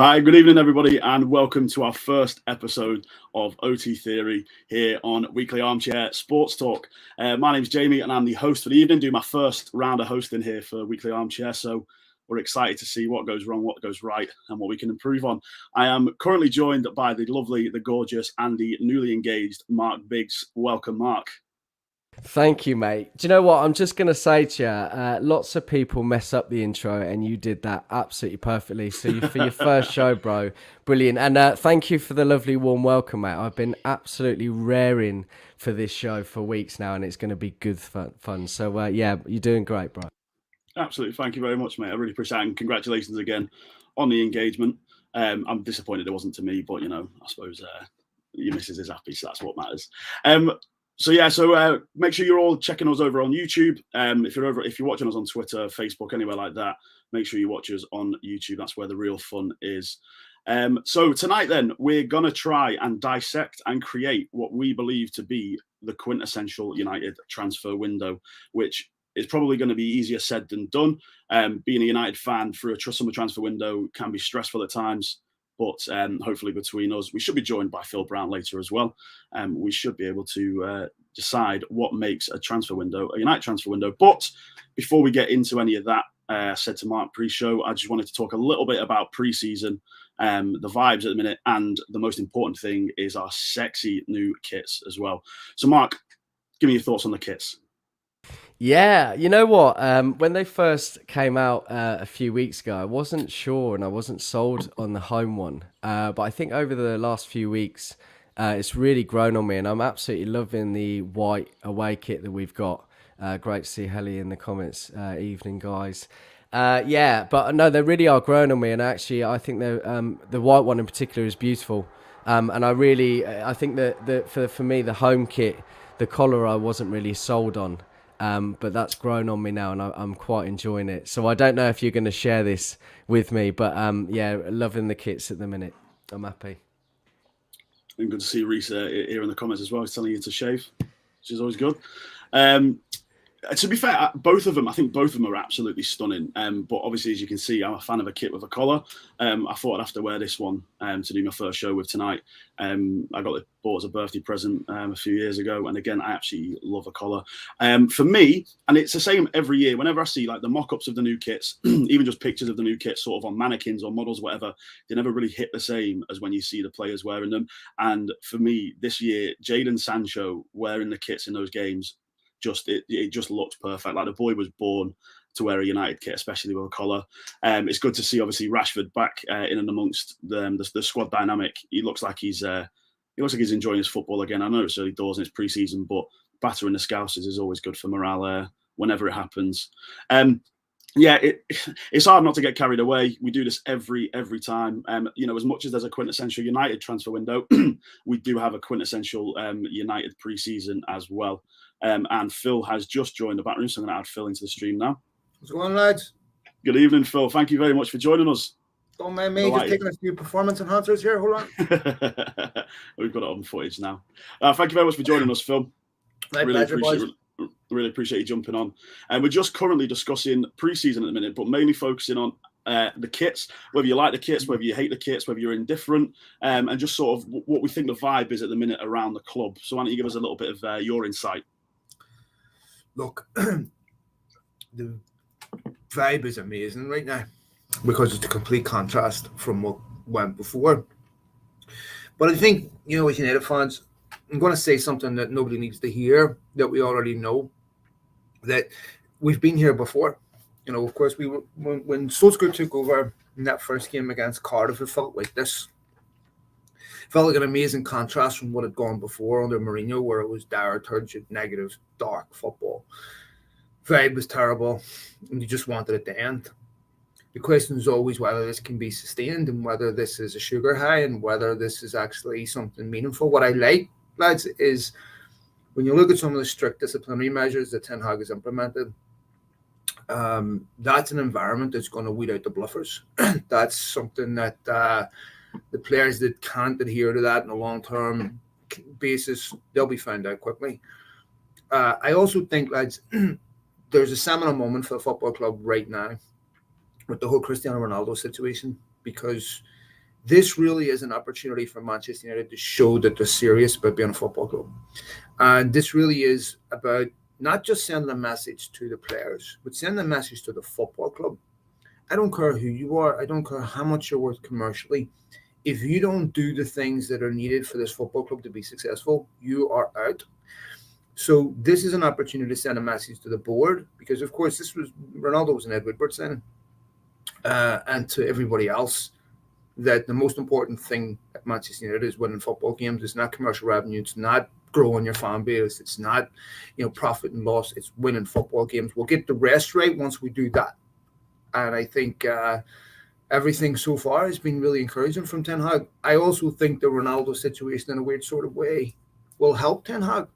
Hi, good evening, everybody, and welcome to our first episode of OT Theory here on Weekly Armchair Sports Talk. My name's Jamie, and I'm the host for the evening, doing my first round of hosting here for Weekly Armchair. So we're excited to see what goes wrong, what goes right, and what we can improve on. I am currently joined by the lovely, the gorgeous, and the newly engaged Mark Biggs. Welcome, Mark. Thank you, mate. Do you know what? I'm just going to say to you, lots of people mess up the intro and you did that absolutely perfectly. So for your first show, bro, brilliant. And thank you for the lovely warm welcome, mate. I've been absolutely raring for this show for weeks now and it's going to be good fun. So yeah, you're doing great, bro. Absolutely. Thank you very much, mate. I really appreciate it. And congratulations again on the engagement. I'm disappointed it wasn't to me, but, I suppose your missus is happy, so that's what matters. So make sure you're all checking us over on YouTube. If you're watching us on Twitter, Facebook, anywhere like that, make sure you watch us on YouTube. That's where the real fun is. So tonight, then, we're gonna try and dissect and create what we believe to be the quintessential United transfer window, which is probably going to be easier said than done. Being a United fan through a summer transfer window can be stressful at times. But hopefully between us, we should be joined by Phil Brown later as well. We should be able to decide what makes a United transfer window. But before we get into any of that, I said to Mark pre-show, I just wanted to talk a little bit about pre-season, the vibes at the minute, and the most important thing is our sexy new kits as well. So Mark, give me your thoughts on the kits. Yeah, you know what? When they first came out a few weeks ago, I wasn't sure and I wasn't sold on the home one. But I think over the last few weeks, it's really grown on me and I'm absolutely loving the white away kit that we've got. Great to see Helly in the comments. Evening, guys. Yeah, but no, they really are growing on me. And actually, I think the white one in particular is beautiful. And I think that for me, the home kit, the collar I wasn't really sold on. But that's grown on me now and I'm quite enjoying it. So I don't know if you're going to share this with me, but yeah, loving the kits at the minute. I'm happy. And good to see Reese here in the comments as well. He's telling you to shave, which is always good. To be fair, I think both of them are absolutely stunning. But obviously, as you can see, I'm a fan of a kit with a collar. I thought I'd have to wear this one to do my first show with tonight. I got it bought as a birthday present a few years ago. And again, I actually love a collar. For me, and it's the same every year, whenever I see like the mock-ups of the new kits, even just pictures of the new kits sort of on mannequins or models, whatever, they never really hit the same as when you see the players wearing them. And for me, this year, Jadon Sancho wearing the kits in those games, it just looks perfect. Like the boy was born to wear a United kit, especially with a collar. It's good to see, obviously, Rashford back in and amongst the squad dynamic. He looks like he's enjoying his football again. I know it's early doors and it's pre-season, but battering the Scousers is always good for morale whenever it happens. It's hard not to get carried away. We do this every time. As much as there's a quintessential United transfer window, we do have a quintessential United pre-season as well. And Phil has just joined the back room, so I'm going to add Phil into the stream now. What's going on, lads? Good evening, Phil. Thank you very much for joining us. Don't mind me, just taking a few performance enhancers here. Hold on. We've got it on footage now. Thank you very much for joining us, Phil. Really appreciate you jumping on. And we're just currently discussing pre-season at the minute, but mainly focusing on the kits, whether you like the kits, whether you hate the kits, whether you're indifferent, and just sort of what we think the vibe is at the minute around the club. So why don't you give us a little bit of your insight? Look, the vibe is amazing right now because it's a complete contrast from what went before. But I think, as United fans, I'm going to say something that nobody needs to hear, that we already know, that we've been here before. Of course, we were when Solskjaer took over in that first game against Cardiff, it felt like this. It felt like an amazing contrast from what had gone before under Mourinho, where it was dire, turgid, negative, dark football. Vibe was terrible, and you just wanted it to end. The question is always whether this can be sustained and whether this is a sugar high and whether this is actually something meaningful. What I like, lads, is when you look at some of the strict disciplinary measures that Ten Hag has implemented, that's an environment that's going to weed out the bluffers. That's something that the players that can't adhere to that on a long-term basis, they'll be found out quickly. I also think, lads, there's a seminal moment for the football club right now with the whole Cristiano Ronaldo situation, because this really is an opportunity for Manchester United to show that they're serious about being a football club. And this really is about not just sending a message to the players, but sending a message to the football club. I don't care who you are. I don't care how much you're worth commercially. If you don't do the things that are needed for this football club to be successful, you are out. So this is an opportunity to send a message to the board, because, of course, Ronaldo was an Ed Woodward signing, and to everybody else, that the most important thing at Manchester United is winning football games. It's not commercial revenue. It's not growing your fan base. It's not, profit and loss. It's winning football games. We'll get the rest right once we do that. And I think everything so far has been really encouraging from Ten Hag. I also think the Ronaldo situation, in a weird sort of way, will help Ten Hag,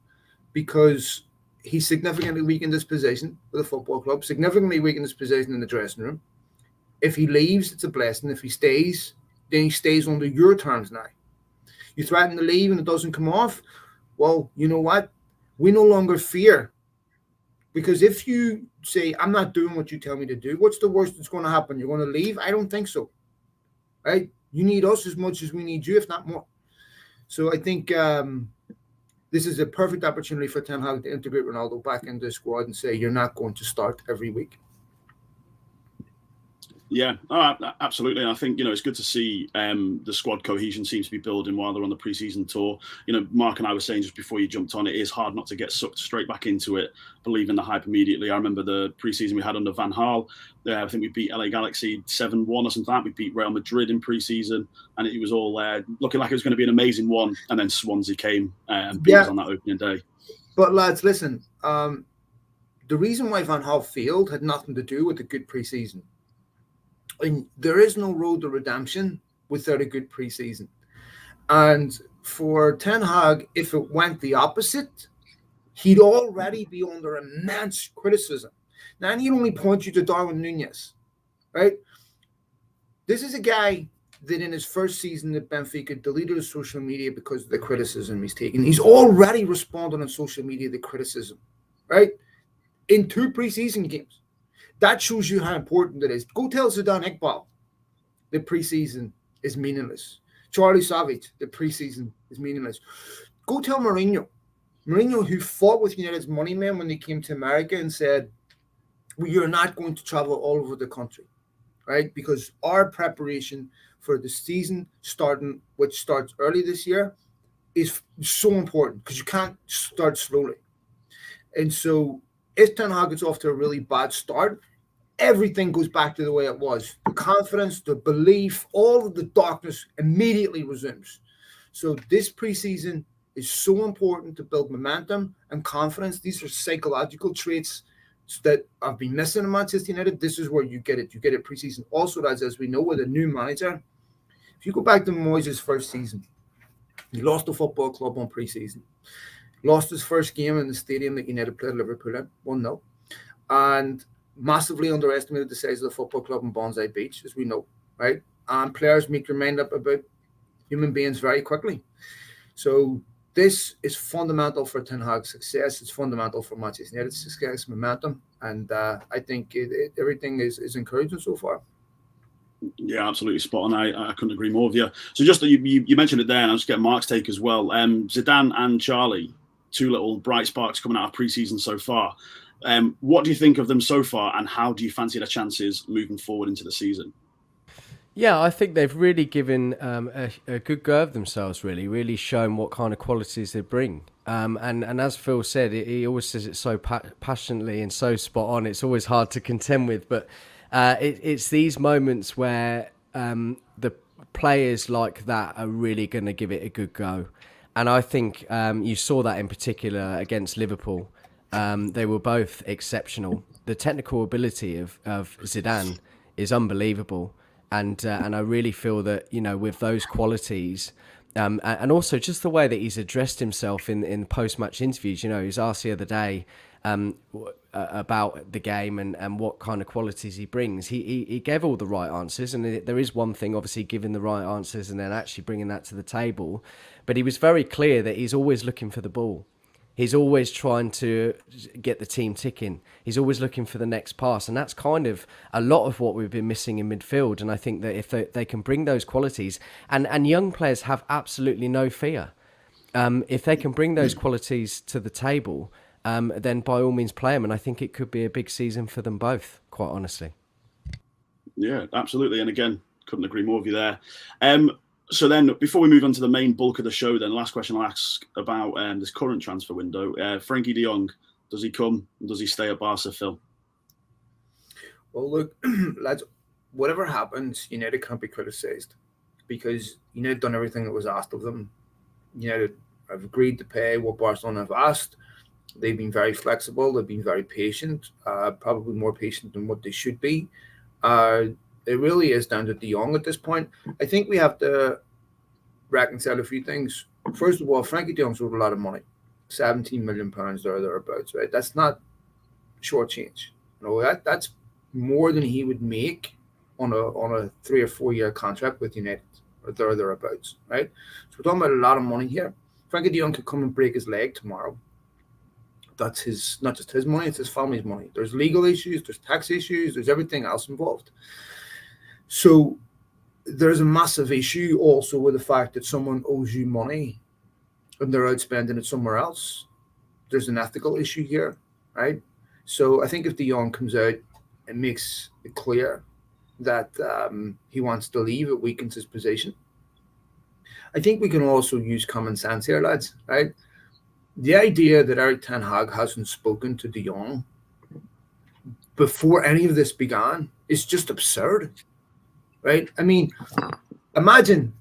because he significantly weakened his position with the football club, significantly weakened his position in the dressing room. If he leaves, it's a blessing. If he stays, then he stays under your terms now. You threaten to leave and it doesn't come off, well, you know what? We no longer fear. Because if you say, I'm not doing what you tell me to do, what's the worst that's going to happen? You're going to leave? I don't think so. Right? You need us as much as we need you, if not more. So I think this is a perfect opportunity for Ten Hag to integrate Ronaldo back into the squad and say, you're not going to start every week. Yeah, absolutely. And I think, it's good to see the squad cohesion seems to be building while they're on the pre-season tour. Mark and I were saying just before you jumped on, it is hard not to get sucked straight back into it, believe in the hype immediately. I remember the pre-season we had under Van Gaal. I think we beat LA Galaxy 7-1 or something like that. We beat Real Madrid in pre-season, and it was all looking like it was going to be an amazing one. And then Swansea came and beat us on that opening day. But lads, listen, the reason why Van Gaal failed had nothing to do with the good pre-season. And there is no road to redemption without a good preseason. And for Ten Hag, if it went the opposite, he'd already be under immense criticism. Now, I need only point you to Darwin Núñez, right? This is a guy that in his first season at Benfica deleted his social media because of the criticism he's taken. He's already responded on social media to criticism, right? In 2 preseason games. That shows you how important it is. Go tell Zidane Iqbal the preseason is meaningless. Charlie Savage, the preseason is meaningless. Go tell Mourinho, who fought with United's money men when they came to America and said, well, you're not going to travel all over the country, right? Because our preparation for the season starting, which starts early this year, is so important because you can't start slowly. And so if Ten Hag gets off to a really bad start, everything goes back to the way it was. The confidence, the belief, all of the darkness immediately resumes. So this preseason is so important to build momentum and confidence. These are psychological traits that have been missing in Manchester United. This is where you get it. You get it preseason. Also, as we know, with a new manager, if you go back to Moyes' first season, he lost the football club on preseason. Lost his first game in the stadium that United played Liverpool in, 1-0. And massively underestimated the size of the football club in Bonsai Beach, as we know, right? And players make their mind up about human beings very quickly. So this is fundamental for Ten Hag's success. It's fundamental for Manchester United's success, momentum. And I think everything is encouraging so far. Yeah, absolutely spot on. I couldn't agree more with you. So just you mentioned it there, and I'll just get Mark's take as well. Zidane and Charlie, 2 little bright sparks coming out of pre-season so far. What do you think of them so far, and how do you fancy their chances moving forward into the season? Yeah, I think they've really given a good go of themselves, really shown what kind of qualities they bring. And as Phil said, he always says it so passionately and so spot on. It's always hard to contend with, but it's these moments where the players like that are really going to give it a good go. And I think you saw that in particular against Liverpool. They were both exceptional. The technical ability of Zidane is unbelievable. And I really feel that, with those qualities, and also just the way that he's addressed himself in post-match interviews, he was asked the other day about the game and what kind of qualities he brings. He gave all the right answers, and there is one thing, obviously, giving the right answers and then actually bringing that to the table. But he was very clear that he's always looking for the ball. He's always trying to get the team ticking. He's always looking for the next pass. And that's kind of a lot of what we've been missing in midfield. And I think that if they can bring those qualities, and young players have absolutely no fear. If they can bring those qualities to the table, then by all means play them. And I think it could be a big season for them both, quite honestly. Yeah, absolutely. And again, couldn't agree more with you there. So then, before we move on to the main bulk of the show, then last question I'll ask about this current transfer window. Frankie de Jong, does he come? Does he stay at Barca, Phil? Well, look, lads, whatever happens, United can't be criticised because United done everything that was asked of them. United have agreed to pay what Barcelona have asked. They've been very flexible. They've been very patient, probably more patient than what they should be. It really is down to de Jong at this point. I think we have to reconcile a few things. First of all, Frankie de Jong's worth a lot of money, £17 million thereabouts, right? That's not short change. That's more than he would make on a 3 or 4 year contract with United, or thereabouts, right? So we're talking about a lot of money here. Frankie de Jong could come and break his leg tomorrow. That's not just his money, it's his family's money. There's legal issues, there's tax issues, there's everything else involved. So there's a massive issue also with the fact that someone owes you money and they're out spending it somewhere else. There's an ethical issue here, right? So I think if de Jong comes out and makes it clear that he wants to leave, it weakens his position. I think we can also use common sense here, lads, right? The idea that Erik ten Hag hasn't spoken to de Jong before any of this began is just absurd, right? I mean, imagine,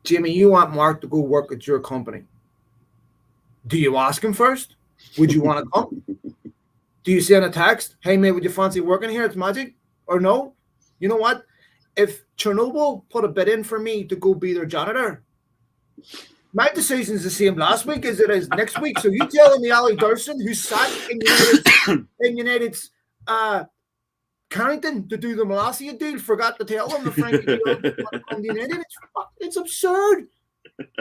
Jimmy, you want Mark to go work at your company. Do you ask him first? Would you want to come? Do you send a text? Hey, mate, would you fancy working here? It's magic. Or no? You know what? If Chernobyl put a bid in for me to go be their janitor, my decision is the same last week as it is next week. So you telling me Ali Durson, who sat in United's Carrington to do the Malasia deal, forgot to tell them the Frankie de Jong to come to United? It's absurd.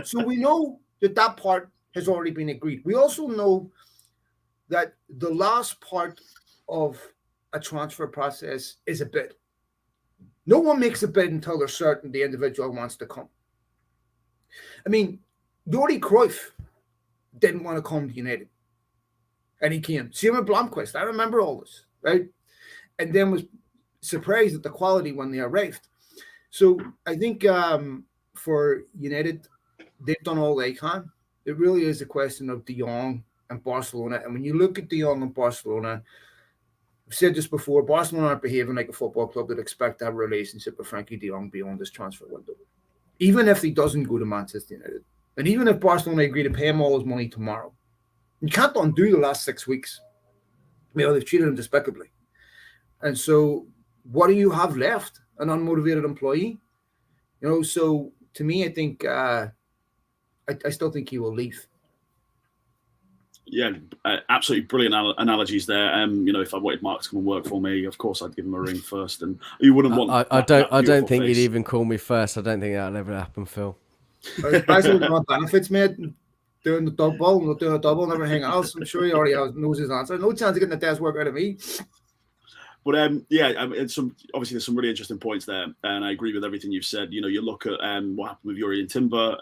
So we know that part has already been agreed. We also know that the last part of a transfer process is a bid. No one makes a bid until they're certain the individual wants to come. I mean, Jordi Cruyff didn't want to come to United, and he came. Simon Blomqvist, I remember all this, right? And then was surprised at the quality when they arrived. So I think for United, they've done all they can. It really is a question of de Jong and Barcelona. And when you look at de Jong and Barcelona, I've said this before, Barcelona aren't behaving like a football club that expect to have a relationship with Frankie de Jong beyond this transfer window. Even if he doesn't go to Manchester United, and even if Barcelona agree to pay him all his money tomorrow, you can't undo the last 6 weeks. They've treated him despicably. And so what do you have left? An unmotivated employee? So to me, I think I still think he will leave. Yeah, absolutely brilliant analogies there. If I wanted Mark to come and work for me, of course I'd give him a ring first, and you wouldn't want. I don't think he'd even call me first. I don't think that'll ever happen, Phil. Especially with benefits, mate. Doing the double, not doing a double, and everything else. I'm sure he already knows his answer. No chance of getting the desk work out of me. But it's obviously there's some really interesting points there, and I agree with everything you've said. You look at what happened with Yuri and Timber,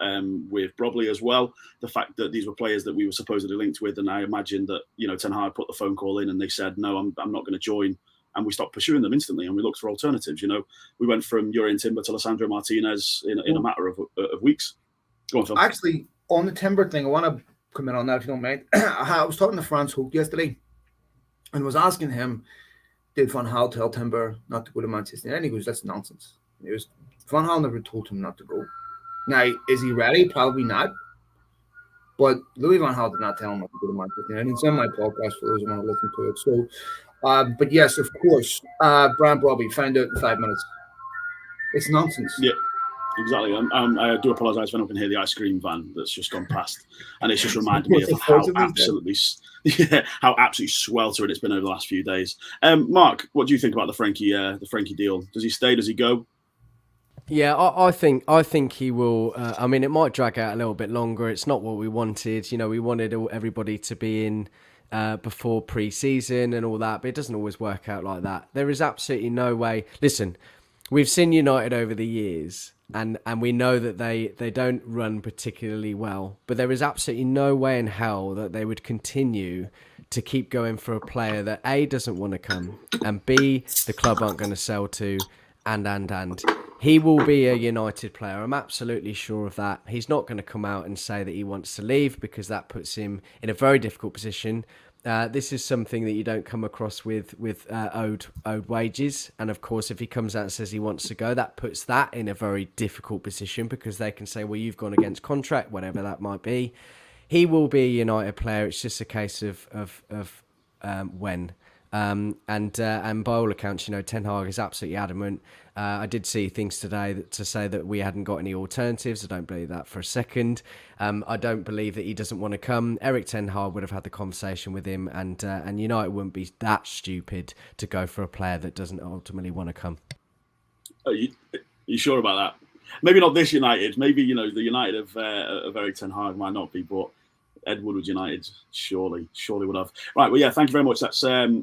with Brobley as well. The fact that these were players that we were supposedly linked with, and I imagine that Ten Hag put the phone call in, and they said no, I'm not going to join, and we stopped pursuing them instantly, and we looked for alternatives. We went from Yuri and Timber to Alessandro Martinez in a matter of weeks. Go on, Phil. Actually, on the Timber thing, I want to come in on that if you don't mind. I was talking to Franz Hoek yesterday, and was asking him, did Van Gaal tell Timber not to go to Manchester United? And he goes, that's nonsense. Van Gaal never told him not to go. Now, is he ready? Probably not. But Louis Van Gaal did not tell him not to go to Manchester United. It's on my podcast for those who want to listen to it. So, but yes, of course, Brian Brobbey found out in 5 minutes. It's nonsense. Yeah. Exactly. I do apologise if anyone can hear the ice cream van that's just gone past, and it's just reminded me of how absolutely sweltering it's been over the last few days. Mark, what do you think about the Frankie deal? Does he stay? Does he go? Yeah, I think he will. I mean, it might drag out a little bit longer. It's not what we wanted. We wanted everybody to be in before pre-season and all that, but it doesn't always work out like that. There is absolutely no way. Listen, we've seen United over the years, and we know that they don't run particularly well. But there is absolutely no way in hell that they would continue to keep going for a player that A, doesn't want to come, and B, the club aren't going to sell to, and he will be a United player. I'm absolutely sure of that. He's not going to come out and say that he wants to leave, because that puts him in a very difficult position. This is something that you don't come across with owed wages. And of course, if he comes out and says he wants to go, that puts that in a very difficult position, because they can say, well, you've gone against contract, whatever that might be. He will be a United player. It's just a case of when. And by all accounts, Ten Hag is absolutely adamant. I did see things today to say that we hadn't got any alternatives. I don't believe that for a second. I don't believe that he doesn't want to come. Eric Ten Hag would have had the conversation with him, and United wouldn't be that stupid to go for a player that doesn't ultimately want to come. Are you sure about that? Maybe not this United. Maybe the United of Eric Ten Hag might not be, but Ed Woodward United surely would have. Right, well, yeah, thank you very much. That's a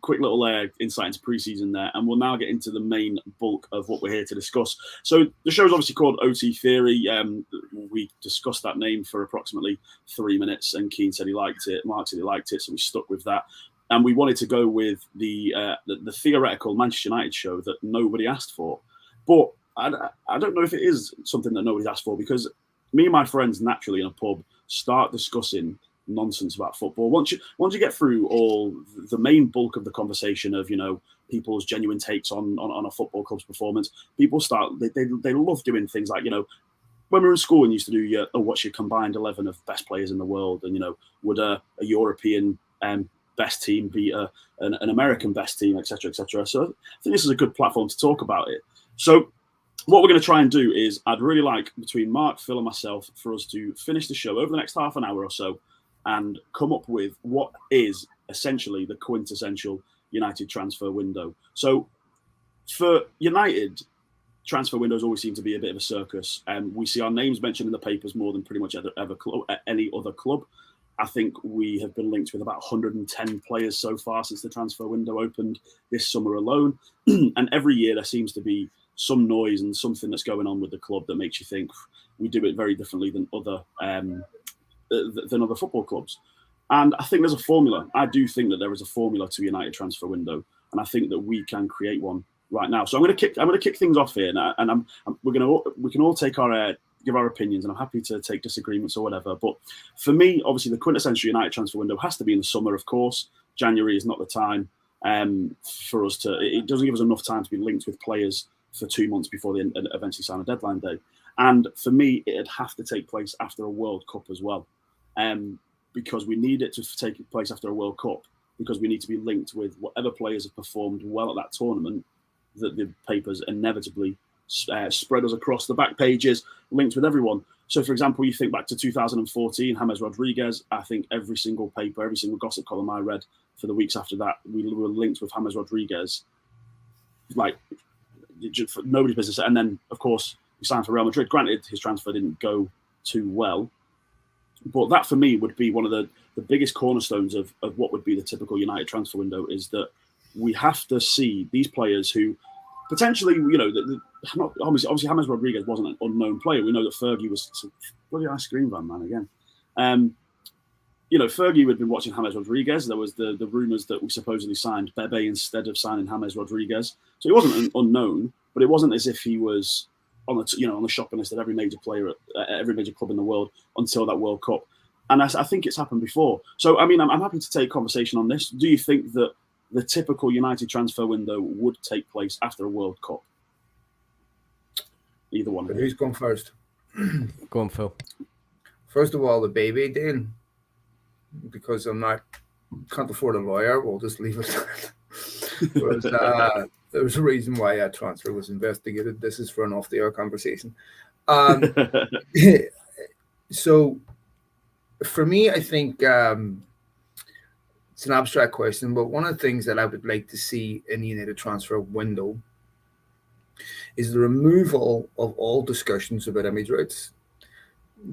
quick little insight into pre-season there, and we'll now get into the main bulk of what we're here to discuss. So the show is obviously called OT Theory. We discussed that name for approximately 3 minutes, and Keane said he liked it. Mark said he liked it, so we stuck with that. And we wanted to go with the theoretical Manchester United show that nobody asked for. But I don't know if it is something that nobody's asked for, because me and my friends naturally in a pub start discussing nonsense about football. Once you get through all the main bulk of the conversation of people's genuine takes on a football club's performance, people start they love doing things like when we were in school and used to do what's your combined 11 of best players in the world, and would a European best team beat an American best team, etc., etc. So I think this is a good platform to talk about it. So what we're going to try and do is, I'd really like, between Mark, Phil and myself, for us to finish the show over the next half an hour or so and come up with what is essentially the quintessential United transfer window. So for United, transfer windows always seem to be a bit of a circus. We see our names mentioned in the papers more than pretty much any other club. I think we have been linked with about 110 players so far since the transfer window opened this summer alone. And every year there seems to be some noise and something that's going on with the club that makes you think we do it very differently than other football clubs. And I think there's a formula. I do think that there is a formula to United transfer window, and I think that we can create one right now. So I'm going to kick things off here, and we can all take give our opinions, and I'm happy to take disagreements or whatever. But for me, obviously, the quintessential United transfer window has to be in the summer. Of course, January is not the time for us to. It doesn't give us enough time to be linked with players for 2 months before they eventually sign a deadline day. And for me, it'd have to take place after a World Cup as well, because we need it to take place after a World Cup, because we need to be linked with whatever players have performed well at that tournament, that the papers inevitably spread us across the back pages, linked with everyone. So, for example, you think back to 2014, James Rodriguez. I think every single paper, every single gossip column I read for the weeks after that, we were linked with James Rodriguez. Like, for nobody's business. And then, of course, he signed for Real Madrid. Granted, his transfer didn't go too well, but that for me would be one of the biggest cornerstones of what would be the typical United transfer window, is that we have to see these players who potentially, obviously James Rodriguez wasn't an unknown player. We know that Fergie was bloody ice cream van man again. Fergie had been watching James Rodriguez. There was the rumours that we supposedly signed Bebe instead of signing James Rodriguez. So he wasn't an unknown, but it wasn't as if he was on the shopping list of every major player at every major club in the world until that World Cup. And I think it's happened before. So, I mean, I'm happy to take conversation on this. Do you think that the typical United transfer window would take place after a World Cup? Either one. Who's going first? Go on, Phil. First of all, the baby deal, because can't afford a lawyer, we'll just leave it. There was a reason why that transfer was investigated. This is for an off-the-air conversation. So, for me, I think it's an abstract question, but one of the things that I would like to see in the United transfer window is the removal of all discussions about image rights.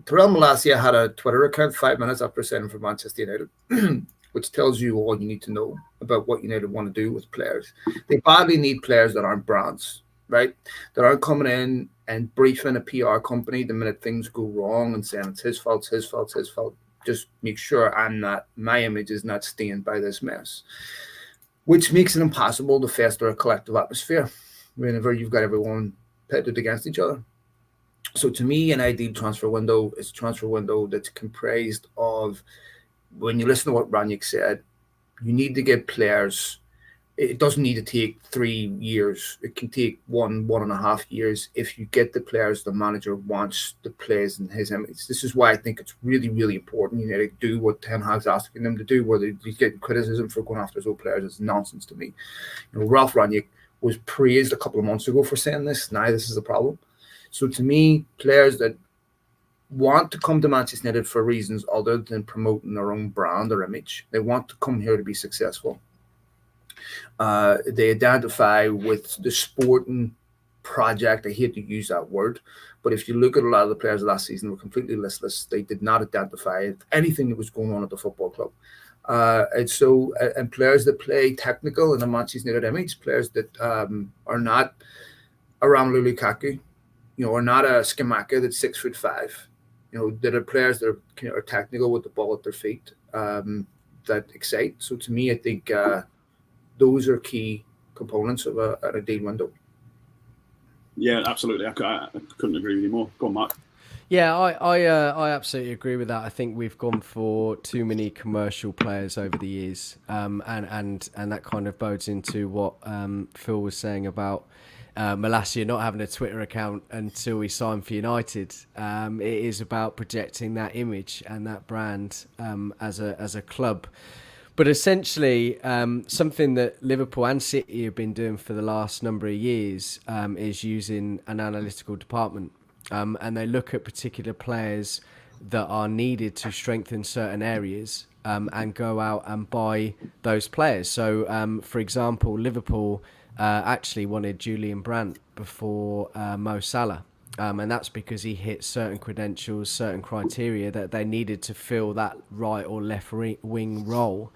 Terrell Malacia had a Twitter account 5 minutes after signing for Manchester United, which tells you all you need to know about what United want to do with players. They badly need players that aren't brands, right? That aren't coming in and briefing a PR company the minute things go wrong and saying it's his fault, his fault, his fault. Just make sure my image is not stained by this mess, which makes it impossible to foster a collective atmosphere whenever you've got everyone pitted against each other. So to me, an ideal transfer window is a transfer window that's comprised of, when you listen to what Ranić said, you need to get players. It doesn't need to take 3 years. It can take 1.5 years if you get the players the manager wants to play in his image. This is why I think it's really, really important. You know, to do what Ten Hag's asking them to do, where they get criticism for going after his old players. It's nonsense to me. You know, Ralph Ranić was praised a couple of months ago for saying this. Now this is the problem. So to me, players that want to come to Manchester United for reasons other than promoting their own brand or image, they want to come here to be successful. They identify with the sporting project. I hate to use that word, but if you look at a lot of the players last season, they were completely listless. They did not identify with anything that was going on at the football club. And players that play technical in the Manchester United image, players that are not a Romelu Lukaku, you know, or not a Scamacca that's 6'5", you know, that are players that are technical with the ball at their feet, that excite. So to me, I think those are key components of an ideal window. Yeah, absolutely. I couldn't agree with you more. Go on, Mark. Yeah, I absolutely agree with that. I think we've gone for too many commercial players over the years, and that kind of bodes into what Phil was saying about Malacia not having a Twitter account until he signed for United. It is about projecting that image and that brand as a club. But essentially, something that Liverpool and City have been doing for the last number of years is using an analytical department. And they look at particular players that are needed to strengthen certain areas and go out and buy those players. So, for example, Liverpool actually wanted Julian Brandt before Mo Salah. And that's because he hit certain credentials, certain criteria that they needed to fill that right or left wing role.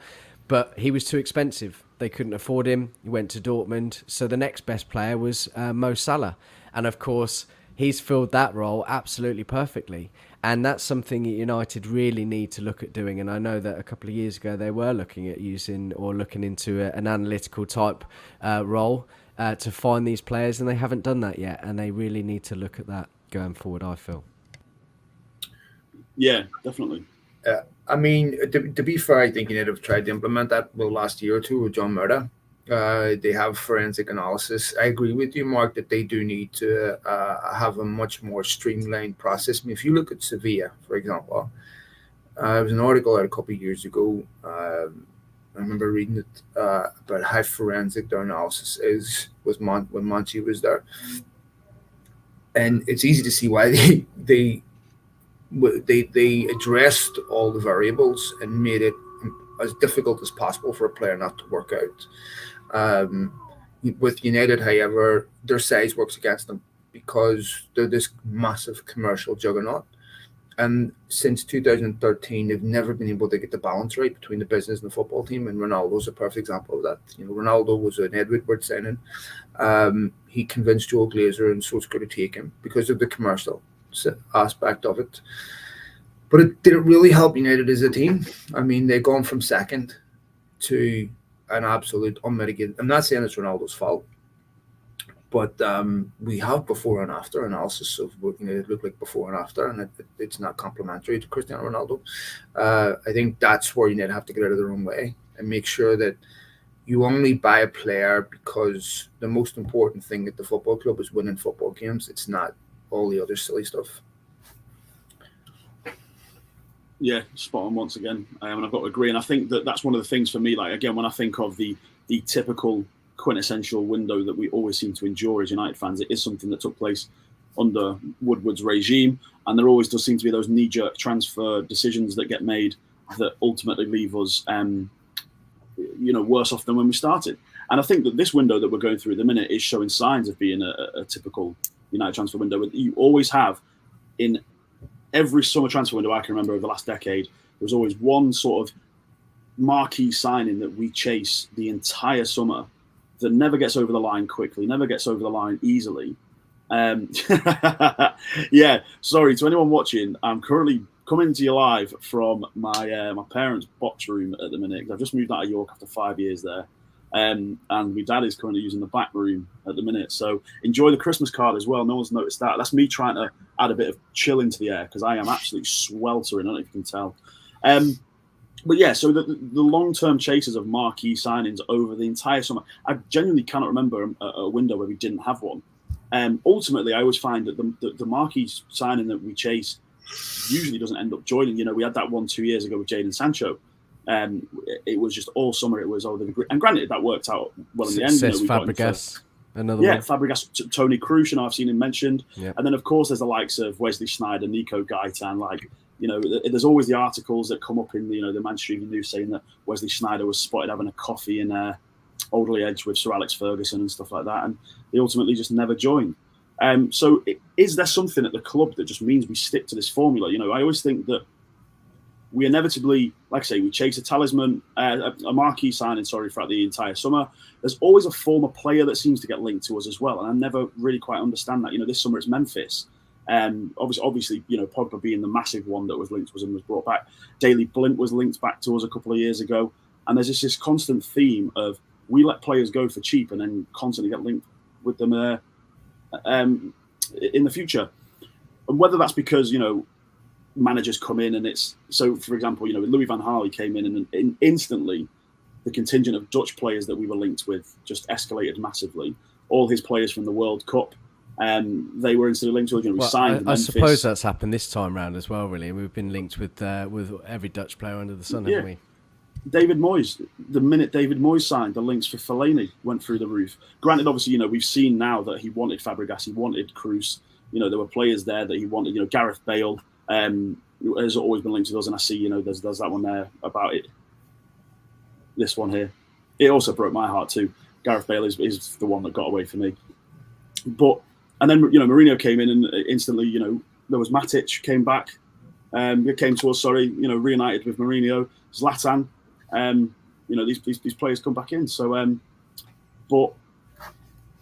But he was too expensive. They couldn't afford him. He went to Dortmund. So the next best player was Mo Salah. And of course, he's filled that role absolutely perfectly. And that's something that United really need to look at doing. And I know that a couple of years ago, they were looking at using or looking into an analytical type role to find these players, and they haven't done that yet, and they really need to look at that going forward, I feel. Yeah, definitely. I mean, to be fair, I think United have tried to implement that the last year or two with John Murda. They have forensic analysis. I agree with you, Mark, that they do need to have a much more streamlined process. I mean, if you look at Sevilla, for example, there was an article out a couple of years ago. I remember reading it about how forensic their analysis was when Monchi was there, and it's easy to see why they addressed all the variables and made it as difficult as possible for a player not to work out. With United, however, their size works against them because they're this massive commercial juggernaut. And since 2013, they've never been able to get the balance right between the business and the football team. And Ronaldo's a perfect example of that. You know, Ronaldo was an Ed Woodward signing. He convinced Joe Glazer and Solskjaer to take him because of the commercial aspect of it. But it didn't really help United as a team. I mean, they've gone from second to an absolute unmitigated. I'm not saying it's Ronaldo's fault, but we have before and after analysis of what it looked like before and after, and it's not complimentary to Cristiano Ronaldo. I think that's where United have to get out of their own way and make sure that you only buy a player because the most important thing at the football club is winning football games. It's not all the other silly stuff. Yeah, spot on once again. And I've got to agree. And I think that that's one of the things for me, like, again, when I think of the typical quintessential window that we always seem to endure as United fans, it is something that took place under Woodward's regime. And there always does seem to be those knee-jerk transfer decisions that get made that ultimately leave us, worse off than when we started. And I think that this window that we're going through at the minute is showing signs of being a typical United transfer window. You always have, in every summer transfer window I can remember over the last decade, there was always one sort of marquee signing that we chase the entire summer that never gets over the line quickly, never gets over the line easily. Yeah, sorry to anyone watching. I'm currently coming to you live from my parents' box room at the minute. I've just moved out of York after 5 years there, and my dad is currently using the back room at the minute. So enjoy the Christmas card as well. No one's noticed that. That's me trying to add a bit of chill into the air because I am absolutely sweltering. I don't know if you can tell. But yeah, so the long-term chases of marquee signings over the entire summer, I genuinely cannot remember a window where we didn't have one. Ultimately, I always find that the marquee signing that we chase usually doesn't end up joining. You know, we had that one 2 years ago with Jadon Sancho. It was just all summer. It was and granted that worked out well in the end. Says Fabregas, another one. Fabregas, Tony Kroos, I've seen him mentioned. Yeah. And then of course there's the likes of Wesley Sneijder, Nico Gaitan. Like, you know, there's always the articles that come up in the Manchester Evening News saying that Wesley Sneijder was spotted having a coffee in Alderley Edge with Sir Alex Ferguson and stuff like that, and they ultimately just never joined. So is there something at the club that just means we stick to this formula? You know, I always think that we inevitably, like I say, we chase a talisman, a marquee signing, throughout the entire summer. There's always a former player that seems to get linked to us as well, and I never really quite understand that. You know, this summer it's Memphis. Obviously, you know, Pogba being the massive one that was linked to us and was brought back. Daley Blind was linked back to us a couple of years ago, and there's just this constant theme of we let players go for cheap and then constantly get linked with them in the future. And whether that's because, you know, managers come in and it's so, for example, you know, Louis van Gaal came in and instantly the contingent of Dutch players that we were linked with just escalated massively. All his players from the World Cup, they were instantly linked to us. You know, we signed I suppose that's happened this time round as well, really. We've been linked with every Dutch player under the sun, haven't we? David Moyes, the minute David Moyes signed, the links for Fellaini went through the roof. Granted, obviously, you know, we've seen now that he wanted Fabregas, he wanted Kroos. You know, there were players there that he wanted. You know, Gareth Bale has always been linked to us, and I see, you know, there's that one there about it. This one here, it also broke my heart too. Gareth Bale is the one that got away from me. And then, you know, Mourinho came in and instantly, you know, there was Matic came back, came to us. You know, reunited with Mourinho, Zlatan. You know, these players come back in. So, but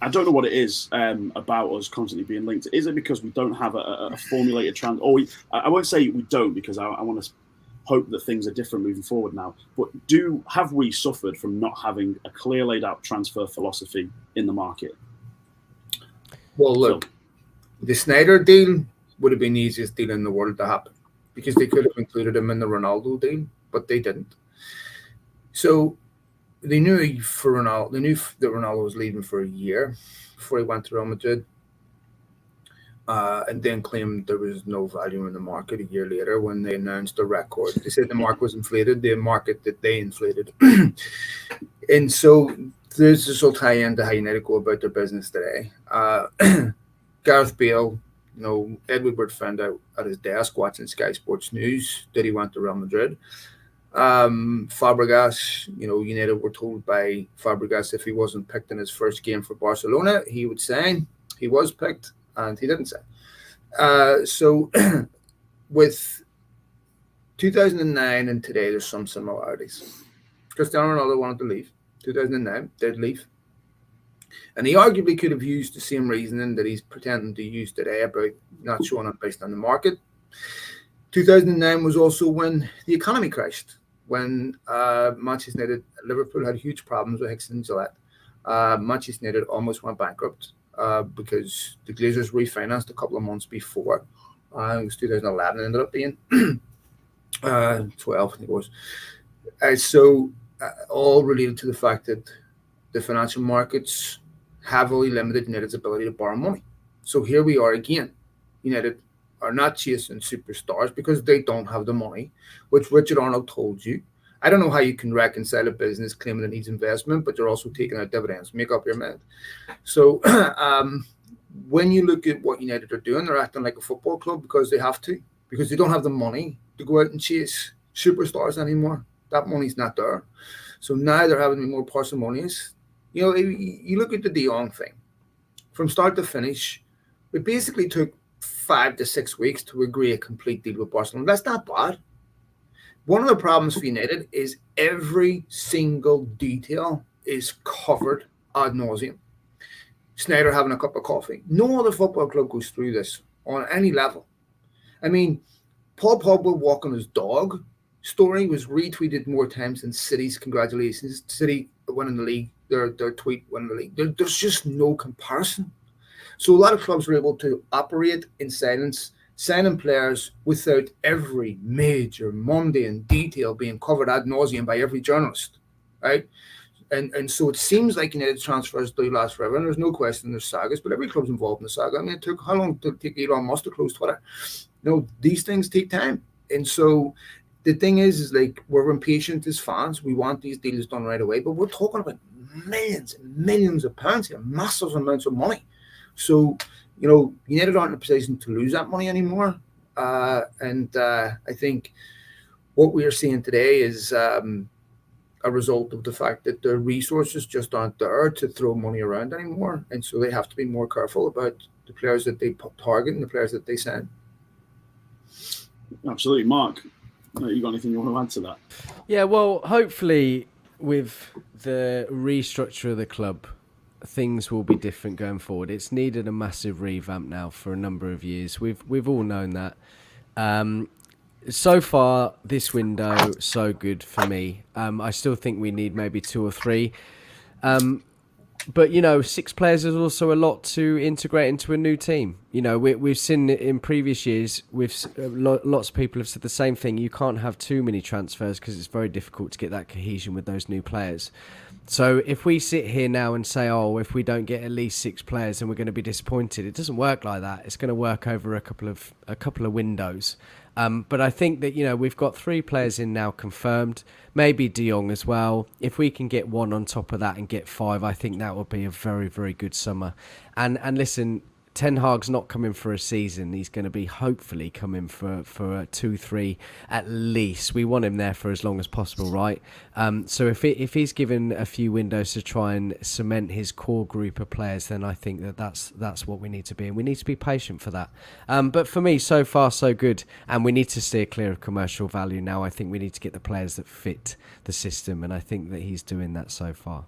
I don't know what it is about us constantly being linked. Is it because we don't have a formulated I won't say we don't, because I want to hope that things are different moving forward now. But have we suffered from not having a clear laid out transfer philosophy in the market? Well, look, the Sneijder deal would have been the easiest deal in the world to happen because they could have included him in the Ronaldo deal, but they didn't. So they knew that Ronaldo was leaving for a year before he went to Real Madrid, and then claimed there was no value in the market a year later when they announced the record. They said the market was inflated, the market that they inflated. And so this will tie into how United go about their business today. Gareth Bale, you know, Ed Woodward found out at his desk watching Sky Sports News that he went to Real Madrid. Fabregas, you know, United were told by Fabregas if he wasn't picked in his first game for Barcelona, he would sign. He was picked and he didn't sign. So with 2009 and today, there's some similarities. Cristiano Ronaldo wanted to leave. 2009, did leave. And he arguably could have used the same reasoning that he's pretending to use today about not showing up based on the market. 2009 was also when the economy crashed, when Manchester United, Liverpool had huge problems with Hickson and Gillette. Manchester United almost went bankrupt because the Glazers refinanced a couple of months before. It was 2011, it ended up being 12, I think it was. So all related to the fact that the financial markets heavily limited United's ability to borrow money. So here we are again. United are not chasing superstars because they don't have the money, which Richard Arnold told you. I don't know how you can reconcile a business claiming it needs investment, but you're also taking out dividends. Make up your mind. So when you look at what United are doing, they're acting like a football club because they have to, because they don't have the money to go out and chase superstars anymore. That money's not there. So now they're having to be more parsimonious. You know, you look at the De Jong thing from start to finish. It basically took 5 to 6 weeks to agree a complete deal with Barcelona. That's not bad. One of the problems for United is every single detail is covered ad nauseum. Snyder having a cup of coffee. No other football club goes through this on any level. I mean, Paul Pogba walking his dog story was retweeted more times than City's congratulations. City winning the league, their tweet winning the league. There's just no comparison. So a lot of clubs were able to operate in silence, signing players without every major mundane detail being covered ad nauseum by every journalist, right? And so it seems like United transfers do last forever, and there's no question there's sagas, but every club's involved in the saga. I mean, it took how long did it take Elon Musk to close Twitter? You know, these things take time. And so the thing is like we're impatient as fans. We want these deals done right away, but we're talking about millions and millions of pounds here, massive amounts of money. So, you know, United aren't in a position to lose that money anymore. And I think what we are seeing today is a result of the fact that their resources just aren't there to throw money around anymore. And so they have to be more careful about the players that they target and the players that they sign. Absolutely. Mark, you got anything you want to add to that? Yeah, well, hopefully with the restructure of the club, things will be different going forward. It's needed a massive revamp now for a number of years. We've all known that. So far, this window, so good for me. I still think we need maybe 2 or 3. But, you know, 6 players is also a lot to integrate into a new team. You know, we've seen it in previous years. Lots of people have said the same thing. You can't have too many transfers because it's very difficult to get that cohesion with those new players. So if we sit here now and say, oh, if we don't get at least 6 players, then we're going to be disappointed. It doesn't work like that. It's going to work over a couple of windows. But I think that, you know, we've got 3 players in now confirmed, maybe De Jong as well. If we can get 1 on top of that and get 5, I think that would be a very, very good summer. And listen, Ten Hag's not coming for a season. He's going to be hopefully coming for 2, 3 at least. We want him there for as long as possible, right? So if he's given a few windows to try and cement his core group of players, then I think that's what we need to be, and we need to be patient for that. But for me, so far so good, and we need to steer clear of commercial value now. I think we need to get the players that fit the system, and I think that he's doing that so far.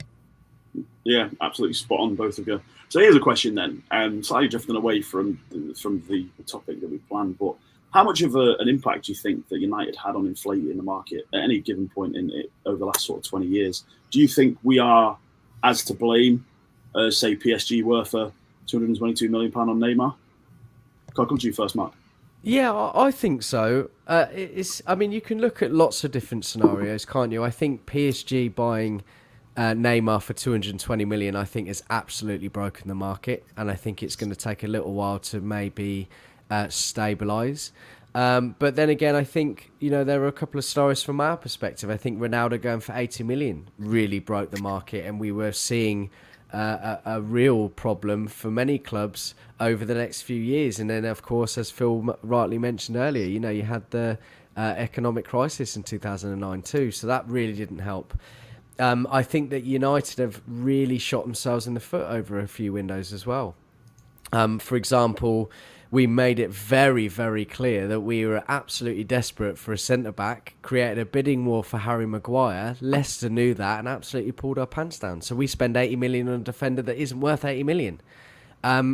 Yeah, absolutely spot on, both of you. So here's a question then, slightly drifting away from the topic that we planned, but how much of an impact do you think that United had on inflating the market at any given point in it over the last sort of 20 years? Do you think we are as to blame as, say, PSG were for £222 million on Neymar? Can I come to you first, Mark? Yeah, I think so. I mean, you can look at lots of different scenarios, can't you? I think PSG buying Neymar for 220 million, I think, has absolutely broken the market, and I think it's going to take a little while to maybe stabilise. But then again, I think, you know, there are a couple of stories from our perspective. I think Ronaldo going for 80 million really broke the market, and we were seeing a real problem for many clubs over the next few years. And then, of course, as Phil rightly mentioned earlier, you know, you had the economic crisis in 2009 too, so that really didn't help. I think that United have really shot themselves in the foot over a few windows as well. For example, we made it very, very clear that we were absolutely desperate for a centre-back, created a bidding war for Harry Maguire. Leicester knew that and absolutely pulled our pants down. So we spend 80 million on a defender that isn't worth 80 million.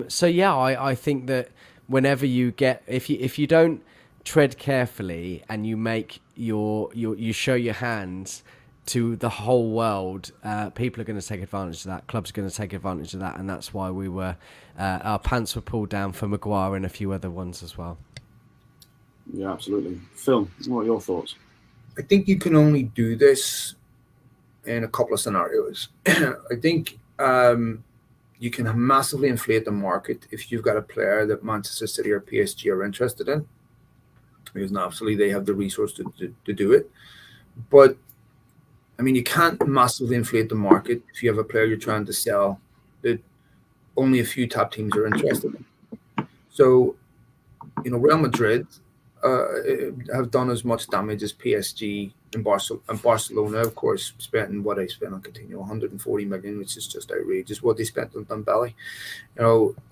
So yeah, I think that whenever you get, if you don't tread carefully and you make you show your hands to the whole world, people are going to take advantage of that. Clubs are going to take advantage of that, and that's why we were our pants were pulled down for Maguire and a few other ones as well. Yeah, absolutely. Phil, what are your thoughts? I think you can only do this in a couple of scenarios. I think you can massively inflate the market if you've got a player that Manchester City or PSG are interested in, because absolutely they have the resource to do it. But I mean, you can't massively inflate the market if you have a player you're trying to sell that only a few top teams are interested in. So, you know, Real Madrid have done as much damage as PSG and Barcelona, of course, spending what they spent on Coutinho, 140 million, which is just outrageous. What they spent on Dembele,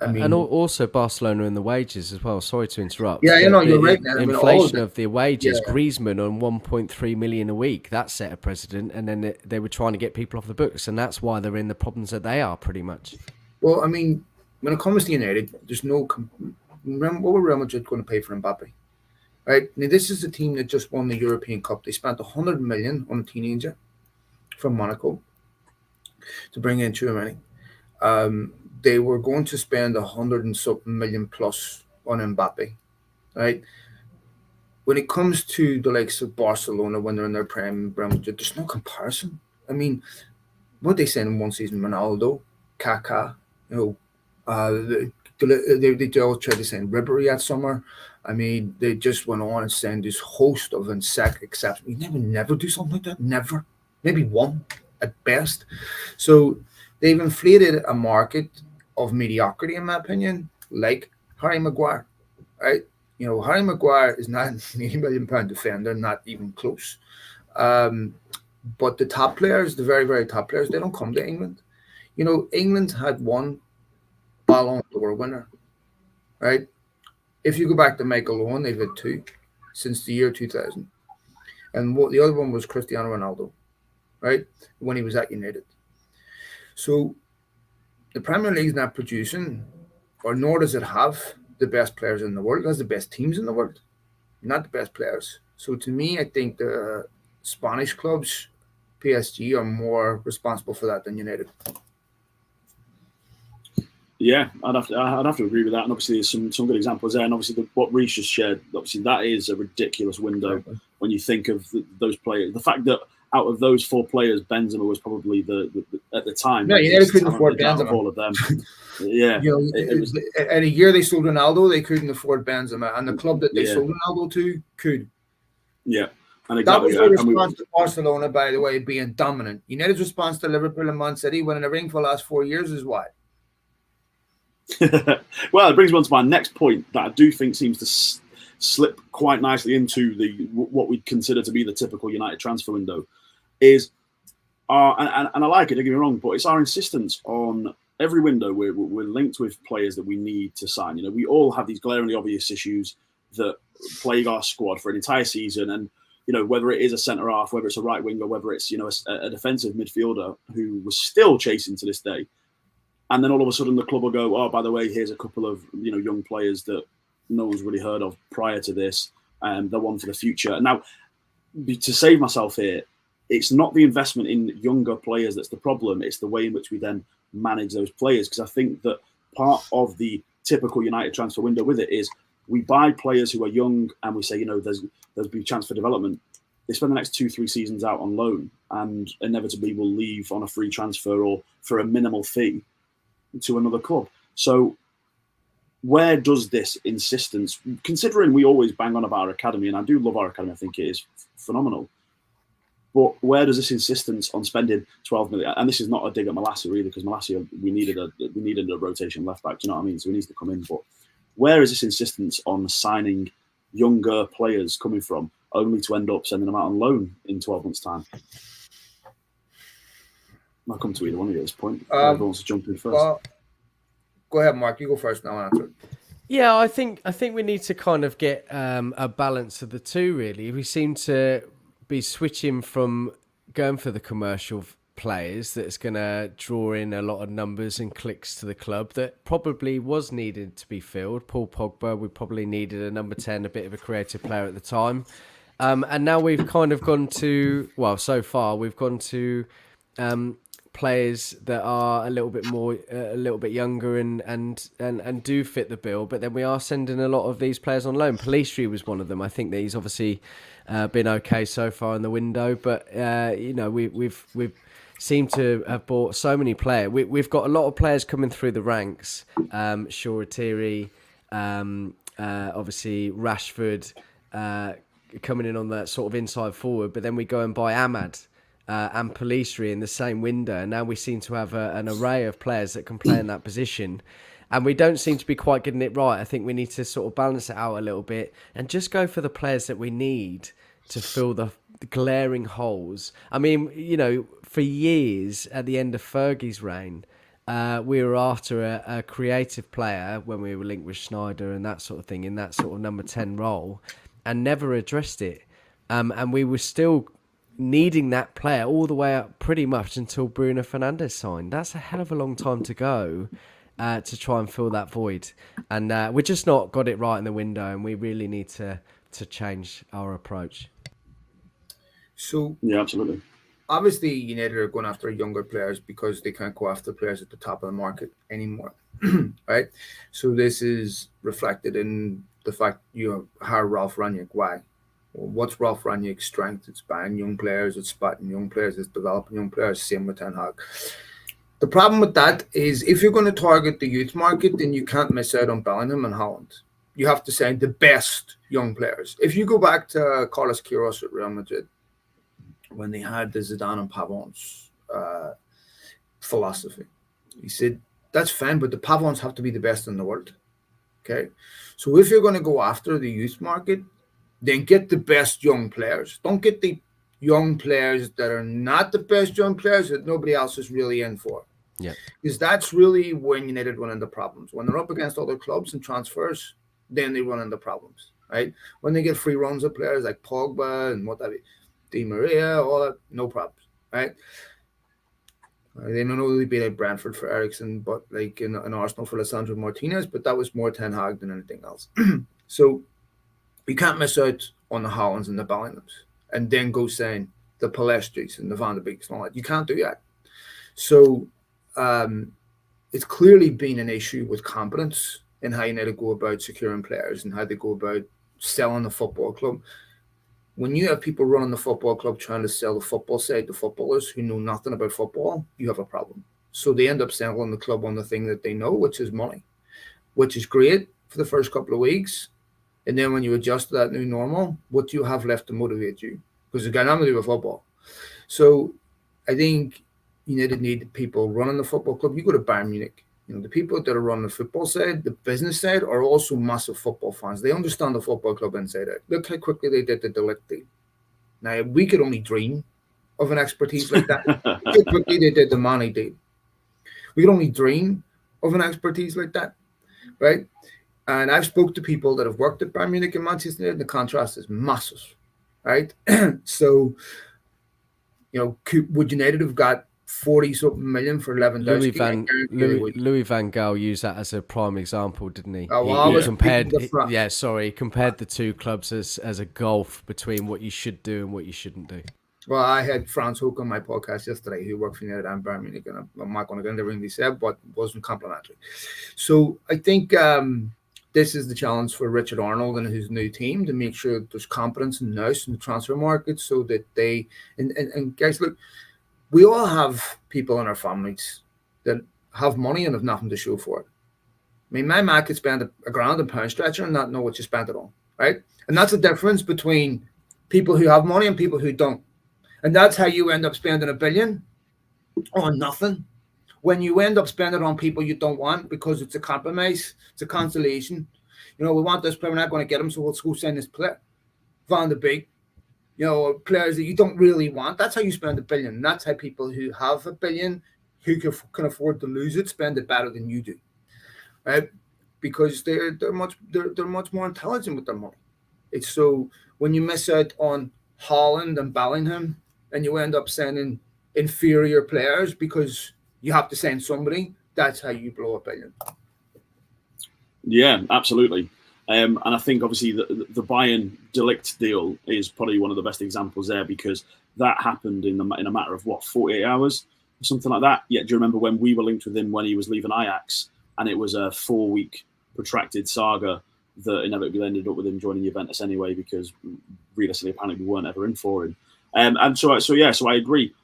I mean, and also Barcelona and the wages as well. Sorry to interrupt. Yeah, you're right. Inflation of the wages. Yeah. Griezmann on 1.3 million a week. That set a precedent, and then they were trying to get people off the books, and that's why they're in the problems that they are, pretty much. Well, I mean, when it comes to United, there's no. Remember, what were Real Madrid going to pay for Mbappe? Right now, this is the team that just won the European Cup. They spent 100 million on a teenager from Monaco to bring in Tchouaméni. They were going to spend 100 and something million plus on Mbappe. Right. When it comes to the likes of Barcelona, when they're in their prime, there's no comparison. I mean, what they said in one season, Ronaldo, Kaká, they all tried to send Ribéry at summer. I mean, they just went on and sent this host of insect exceptions. You never do something like that. Never. Maybe one at best. So they've inflated a market of mediocrity, in my opinion, like Harry Maguire. Right? Harry Maguire is not an £80 million defender, not even close. But the top players, the very, very top players, they don't come to England. England had one Ballon d'Or winner, right? If you go back to Michael Owen, they've had two since the year 2000. And the other one was Cristiano Ronaldo, right? When he was at United. So the Premier League's not producing, or nor does it have the best players in the world. It has the best teams in the world, not the best players. So to me, I think the Spanish clubs, PSG, are more responsible for that than United. Yeah, I'd have to agree with that. And obviously, there's some good examples there. And obviously, what Reece just shared, obviously, that is a ridiculous window when you think of those players. The fact that out of those four players, Benzema was probably the at the time. Yeah, United couldn't afford Benzema. All of them. Yeah, it was, at a year they sold Ronaldo, they couldn't afford Benzema, and the club that they sold Ronaldo to could. Yeah. And exactly, that was the response to Barcelona, by the way, being dominant. United's response to Liverpool and Man City winning a ring for the last 4 years is what? Well, it brings me on to my next point that I do think seems to slip quite nicely into what we'd consider to be the typical United transfer window is and I like it, don't get me wrong, but it's our insistence on every window we're linked with players that we need to sign. We all have these glaringly obvious issues that plague our squad for an entire season, and whether it is a centre half, whether it's a right winger, whether it's a defensive midfielder who was still chasing to this day. And then all of a sudden the club will go, oh, by the way, here's a couple of young players that no one's really heard of prior to this, and they're one for the future. Now, to save myself here, it's not the investment in younger players that's the problem. It's the way in which we then manage those players. Because I think that part of the typical United transfer window with it is we buy players who are young and we say, there's be a chance for development. They spend the next 2-3 seasons out on loan and inevitably will leave on a free transfer or for a minimal fee to another club. So where does this insistence, considering we always bang on about our academy, and I do love our academy, I think it is phenomenal, but where does this insistence on spending 12 million, and this is not a dig at Malacia either, because Malacia, we needed a rotation left back, do you know what I mean? So he needs to come in, but where is this insistence on signing younger players coming from, only to end up sending them out on loan in 12 months' time? I'll come to either one of you at this point. Whoever wants to jump in first. Well, go ahead, Mark. You go first now. Answer. Yeah, I think we need to kind of get a balance of the two, really. We seem to be switching from going for the commercial players that's going to draw in a lot of numbers and clicks to the club that probably was needed to be filled. Paul Pogba, we probably needed a number 10, a bit of a creative player at the time. And now we've kind of gone to, well, so far we've gone to players that are a little bit younger and do fit the bill, but then we are sending a lot of these players on loan. Pellistri was one of them. I think that he's obviously been okay so far in the window, but we've seemed to have bought so many players. We've got a lot of players coming through the ranks. Shoretiri, obviously Rashford coming in on that sort of inside forward, but then we go and buy Ahmad and Pellistri in the same window, and now we seem to have an array of players that can play in that position. And we don't seem to be quite getting it right. I think we need to sort of balance it out a little bit and just go for the players that we need to fill the glaring holes. I mean, you know, for years at the end of Fergie's reign, we were after a creative player when we were linked with Schneider and that sort of thing in that sort of number 10 role, and never addressed it. And we were still needing that player all the way up pretty much until Bruno Fernandes signed. That's a hell of a long time to go to try and fill that void. And we're just not got it right in the window, and we really need to change our approach. So yeah, absolutely. Obviously, United are going after younger players because they can't go after players at the top of the market anymore, right? So this is reflected in the fact you hire Ralph Rangnick. Why? Well, what's Ralph Rangnick's strength? It's buying young players, it's spotting young players, it's developing young players. Same with Ten Hag. The problem with that is if you're going to target the youth market, then you can't miss out on Bellingham and Haaland. You have to sign the best young players. If you go back to Carlos Queiroz at Real Madrid, when they had the Zidane and Pavon's philosophy, he said, that's fine, but the Pavons have to be the best in the world. Okay? So if you're going to go after the youth market, then get the best young players. Don't get the young players that are not the best young players that nobody else is really in for. Yeah. Because that's really when United run into problems. When they're up against other clubs and transfers, then they run into problems, right? When they get free runs of players like Pogba and what have you, Di Maria, all that, no problems, right? They don't know they beat out Brentford for Eriksen, but like in Arsenal for Lisandro Martinez, but that was more Ten Hag than anything else. So you can't miss out on the Haalands and the Bellinghams and then go saying the Palestris and the Van de Beeks and all that. You can't do that. So it's clearly been an issue with competence in how United go about securing players and how they go about selling the football club. When you have people running the football club trying to sell the football side to footballers who know nothing about football, you have a problem. So they end up selling the club on the thing that they know, which is money, which is great for the first couple of weeks. And then when you adjust to that new normal, what do you have left to motivate you? Because it's got nothing to do with football. So I think United need people running the football club. You go to Bayern Munich. You know, the people that are running the football side, the business side, are also massive football fans. They understand the football club inside out. Look how quickly they did the De Ligt deal. Now, we could only dream of an expertise like that. Look how quickly they did the Mane deal. We could only dream of an expertise like that, right? And I've spoke to people that have worked at Bayern Munich and Manchester United, and the contrast is massive, right? So, you know, would United have got 40-something million for Lewandowski? Louis van Gaal used that as a prime example, didn't he? Oh, well, he compared the two clubs as a gulf between what you should do and what you shouldn't do. Well, I had Franz Hoek on my podcast yesterday, who worked for United and Bayern Munich, and I'm not going to get into everything he said, but it wasn't complimentary. So I think this is the challenge for Richard Arnold and his new team to make sure that there's confidence in the house in the transfer market, so that they and guys, look, we all have people in our families that have money and have nothing to show for it. I mean, my man could spend a grand on pound stretcher and not know what you spent it on, right? And that's the difference between people who have money and people who don't. And that's how you end up spending $1 billion on nothing. When you end up spending it on people you don't want because it's a compromise, it's a consolation. You know, we want this player, we're not going to get him, so let's go sign this player. Van de Beek. You know, players that you don't really want. That's how you spend $1 billion. That's how people who have $1 billion, who can afford to lose it, spend it better than you do, right? Because they're much more intelligent with their money. It's so when you miss out on Haaland and Bellingham, and you end up sending inferior players because you have to send somebody, that's how you blow $1 billion. Yeah, absolutely. And I think obviously the Bayern De Ligt deal is probably one of the best examples there, because that happened in a matter of 48 hours or something like that. Yeah, do you remember when we were linked with him when he was leaving Ajax, and it was a 4-week protracted saga that inevitably ended up with him joining Juventus anyway, because realistically apparently we weren't ever in for him. And so I agree.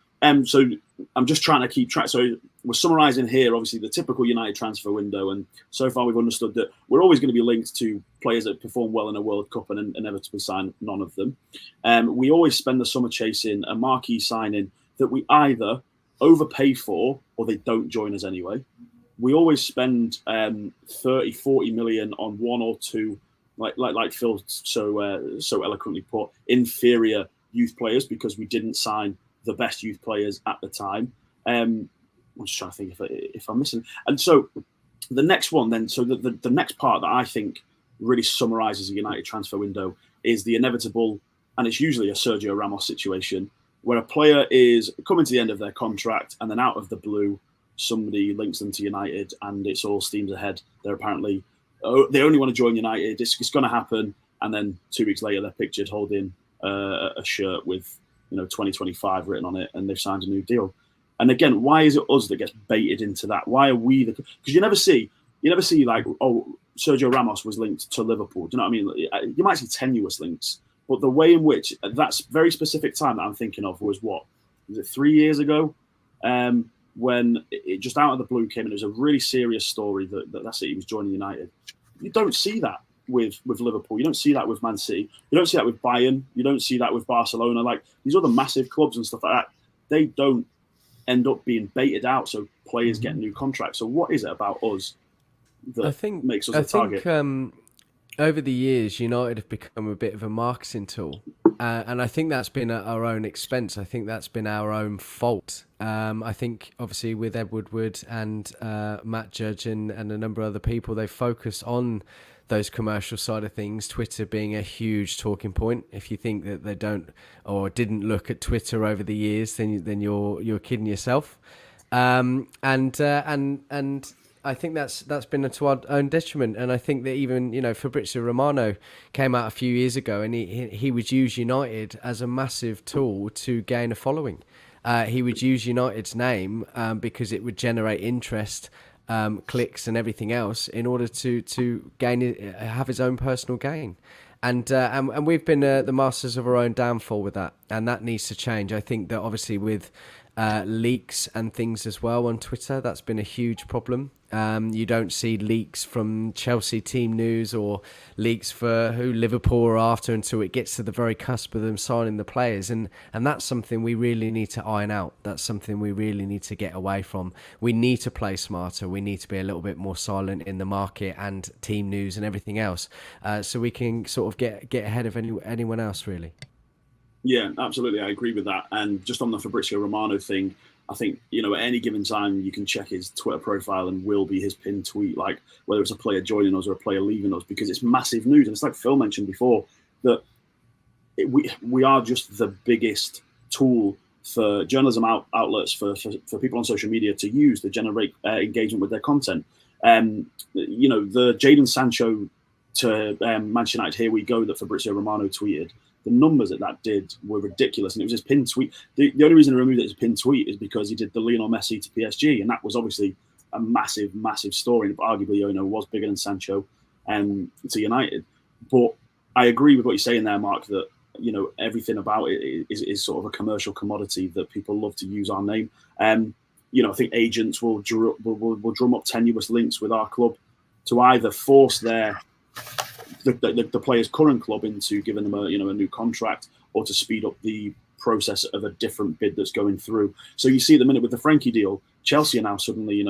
So I'm just trying to keep track. So we're summarising here, obviously, the typical United transfer window. And so far we've understood that we're always going to be linked to players that perform well in a World Cup and inevitably sign none of them. We always spend the summer chasing a marquee signing that we either overpay for or they don't join us anyway. we always spend 30, 40 million on one or two, like Phil so eloquently put, inferior youth players because we didn't sign the best youth players at the time. I'm just trying to think if I'm missing. And so the next one then, so the next part that I think really summarises a United transfer window is the inevitable, and it's usually a Sergio Ramos situation, where a player is coming to the end of their contract and then out of the blue, somebody links them to United and it's all steams ahead. They're apparently, they only want to join United. It's going to happen. And then 2 weeks later, they're pictured holding a shirt with 2025 written on it, and they've signed a new deal. And again, why is it us that gets baited into that? Why are we because you never see like, oh, Sergio Ramos was linked to Liverpool. Do you know what I mean? You might see tenuous links, but the way in which that very specific time that I'm thinking of was 3 years ago, when it just out of the blue came and it was a really serious story that's it, he was joining United. You don't see that with Liverpool. You don't see that with Man City. You don't see that with Bayern. You don't see that with Barcelona. Like these other massive clubs and stuff like that, they don't end up being baited out so players get new contracts. So what is it about us that makes us a target? Over the years, United have become a bit of a marketing tool. And I think that's been at our own expense. I think that's been our own fault. I think, obviously, with Ed Woodward and Matt Judge and a number of other people, they focus on those commercial side of things, Twitter being a huge talking point. If you think that they don't or didn't look at Twitter over the years, then you're kidding yourself. And I think that's been to our own detriment. And I think that even, Fabrizio Romano came out a few years ago and he would use United as a massive tool to gain a following. He would use United's name because it would generate interest, clicks and everything else in order to have his own personal gain. And we've been the masters of our own downfall with that. And that needs to change. I think that obviously with leaks and things as well on Twitter, that's been a huge problem. You don't see leaks from Chelsea team news or leaks for who Liverpool are after until it gets to the very cusp of them signing the players, and that's something we really need to iron out. That's something we really need to get away from. We need to play smarter. We need to be a little bit more silent in the market and team news and everything else, so we can sort of get ahead of anyone else, really. Yeah, absolutely. I agree with that. And just on the Fabrizio Romano thing, I think, at any given time, you can check his Twitter profile and will be his pinned tweet, like whether it's a player joining us or a player leaving us, because it's massive news. And it's like Phil mentioned before, that we are just the biggest tool for journalism outlets, for people on social media to use to generate engagement with their content. The Jadon Sancho to Manchester United, here we go, that Fabrizio Romano tweeted. The numbers that did were ridiculous, and it was his pinned tweet. The only reason I removed it as a pinned tweet is because he did the Lionel Messi to PSG, and that was obviously a massive, massive story, and arguably, was bigger than Sancho to United. But I agree with what you're saying there, Mark, that everything about it is sort of a commercial commodity that people love to use our name. I think agents will drum up tenuous links with our club to either force the player's current club into giving them a new contract, or to speed up the process of a different bid that's going through. So you see at the minute with the Frankie deal, Chelsea are now suddenly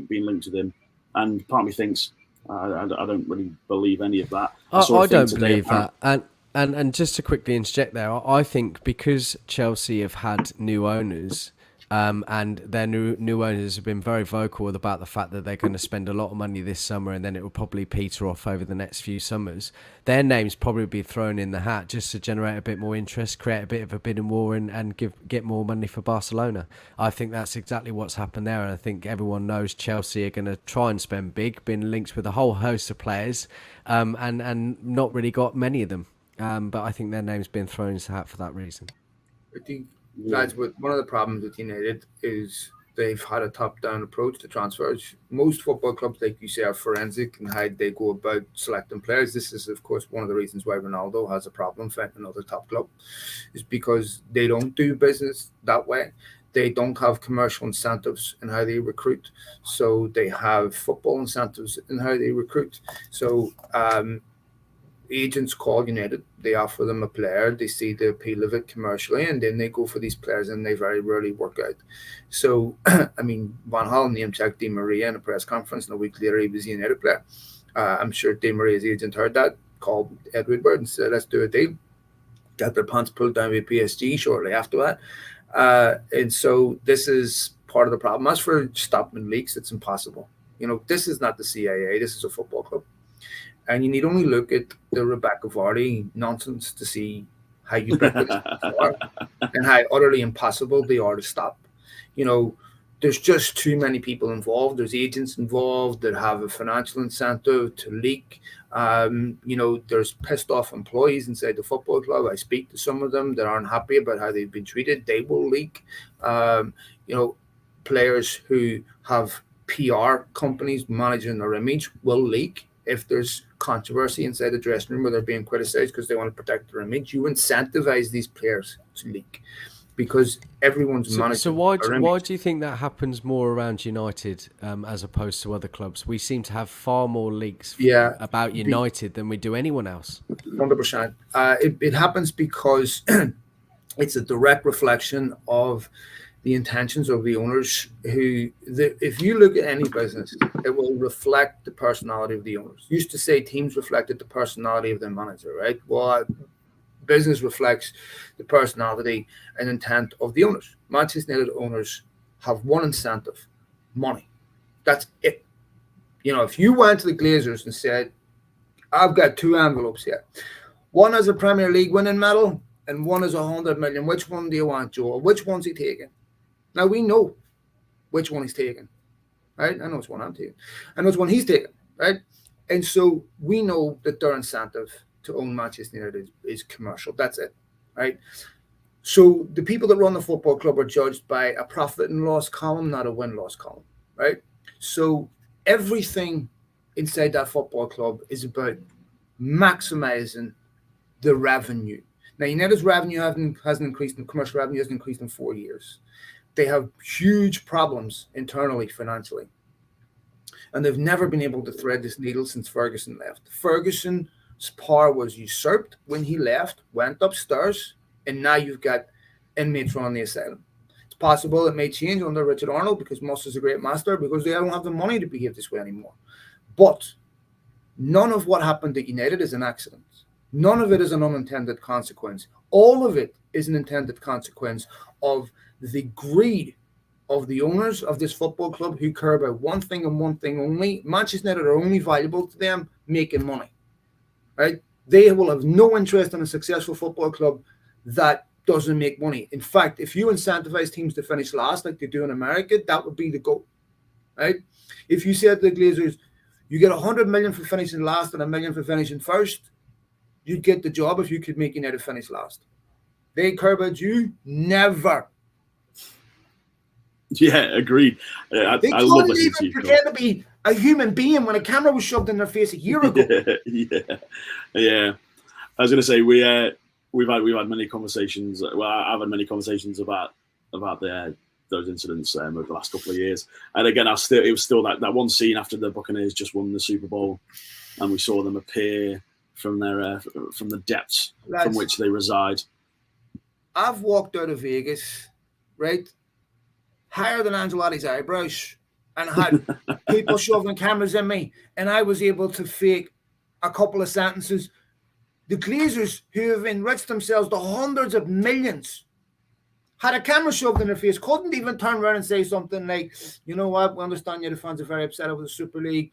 being linked with him, and part of me thinks I don't really believe any of that. I don't believe that. And just to quickly interject there, I think because Chelsea have had new owners, and their new owners have been very vocal about the fact that they're going to spend a lot of money this summer, and then it will probably peter off over the next few summers. Their names probably be thrown in the hat just to generate a bit more interest, create a bit of a bidding war, and get more money for Barcelona. I think that's exactly what's happened there, and I think everyone knows Chelsea are going to try and spend big, been linked with a whole host of players, and not really got many of them. But I think their name's been thrown into the hat for that reason. I think that's one of the problems with United is they've had a top-down approach to transfers. Most football clubs, like you say, are forensic in how they go about selecting players. This is, of course, one of the reasons why Ronaldo has a problem finding another top club, is because they don't do business that way. They don't have commercial incentives in how they recruit. So they have football incentives in how they recruit. So agents call United, they offer them a player, they see the appeal of it commercially, and then they go for these players, and they very rarely work out. So, I mean, Van Gaal name-checked Di Maria in a press conference, and a week later he was a United player. I'm sure Di Maria's agent heard that, called Ed Woodward and said, let's do a deal. Got their pants pulled down with PSG shortly after that. And so this is part of the problem. As for stopping leaks, it's impossible. You know, this is not the CIA, this is a football club. And you need only look at the Rebecca Vardy nonsense to see how ubiquitous they are and how utterly impossible they are to stop. You know, there's just too many people involved. There's agents involved that have a financial incentive to leak. You know, there's pissed off employees inside the football club. I speak to some of them that aren't happy about how they've been treated. They will leak. You know, players who have PR companies managing their image will leak. If there's controversy inside the dressing room where they're being criticized because they want to protect their image, you incentivize these players to leak because everyone's managing. So why do you think that happens more around United as opposed to other clubs? We seem to have far more leaks about United than we do anyone else. 100%. It happens because it's a direct reflection of the intentions of the owners if you look at any business, it will reflect the personality of the owners. Used to say teams reflected the personality of their manager, right? Well, business reflects the personality and intent of the owners. Manchester United owners have one incentive: money. That's it. You know, if you went to the Glazers and said, I've got two envelopes here. One is a Premier League winning medal and one is 100 million. Which one do you want, Joe? Which one's he taking? Now, we know which one he's taking, right? I know which one I'm taking. I know which one he's taking, right? And so we know that their incentive to own Manchester United is commercial. That's it, right? So the people that run the football club are judged by a profit and loss column, not a win-loss column, right? So everything inside that football club is about maximizing the revenue. Now, United's revenue hasn't increased, and commercial revenue hasn't increased in 4 years. They have huge problems internally, financially. And they've never been able to thread this needle since Ferguson left. Ferguson's power was usurped when he left, went upstairs, and now you've got inmates running the asylum. It's possible it may change under Richard Arnold because Moss is a great master, because they don't have the money to behave this way anymore. But none of what happened at United is an accident. None of it is an unintended consequence. All of it is an intended consequence of the greed of the owners of this football club who care about one thing and one thing only. Manchester United are only valuable to them making money, right? They will have no interest in a successful football club that doesn't make money. In fact, if you incentivize teams to finish last like they do in America, that would be the goal, right? If you said to the Glazers, you get 100 million for finishing last and $1 million for finishing first, you'd get the job if you could make United finish last. They care about you? Never. Yeah, agreed. They I couldn't love listening even to you, pretend to be a human being when a camera was shoved in their face a year ago. Yeah. I was going to say we've had many conversations. Well, I've had many conversations about those incidents over the last couple of years. And again, it was still that one scene after the Buccaneers just won the Super Bowl, and we saw them appear from the depths from which they reside. I've walked out of Vegas, right, higher than Angelotti's eyebrows, and had people shoving cameras in me, and I was able to fake a couple of sentences. The Glazers, who have enriched themselves to hundreds of millions, had a camera shoved in their face, couldn't even turn around and say something like, you know what, we understand you, the fans are very upset over the Super League.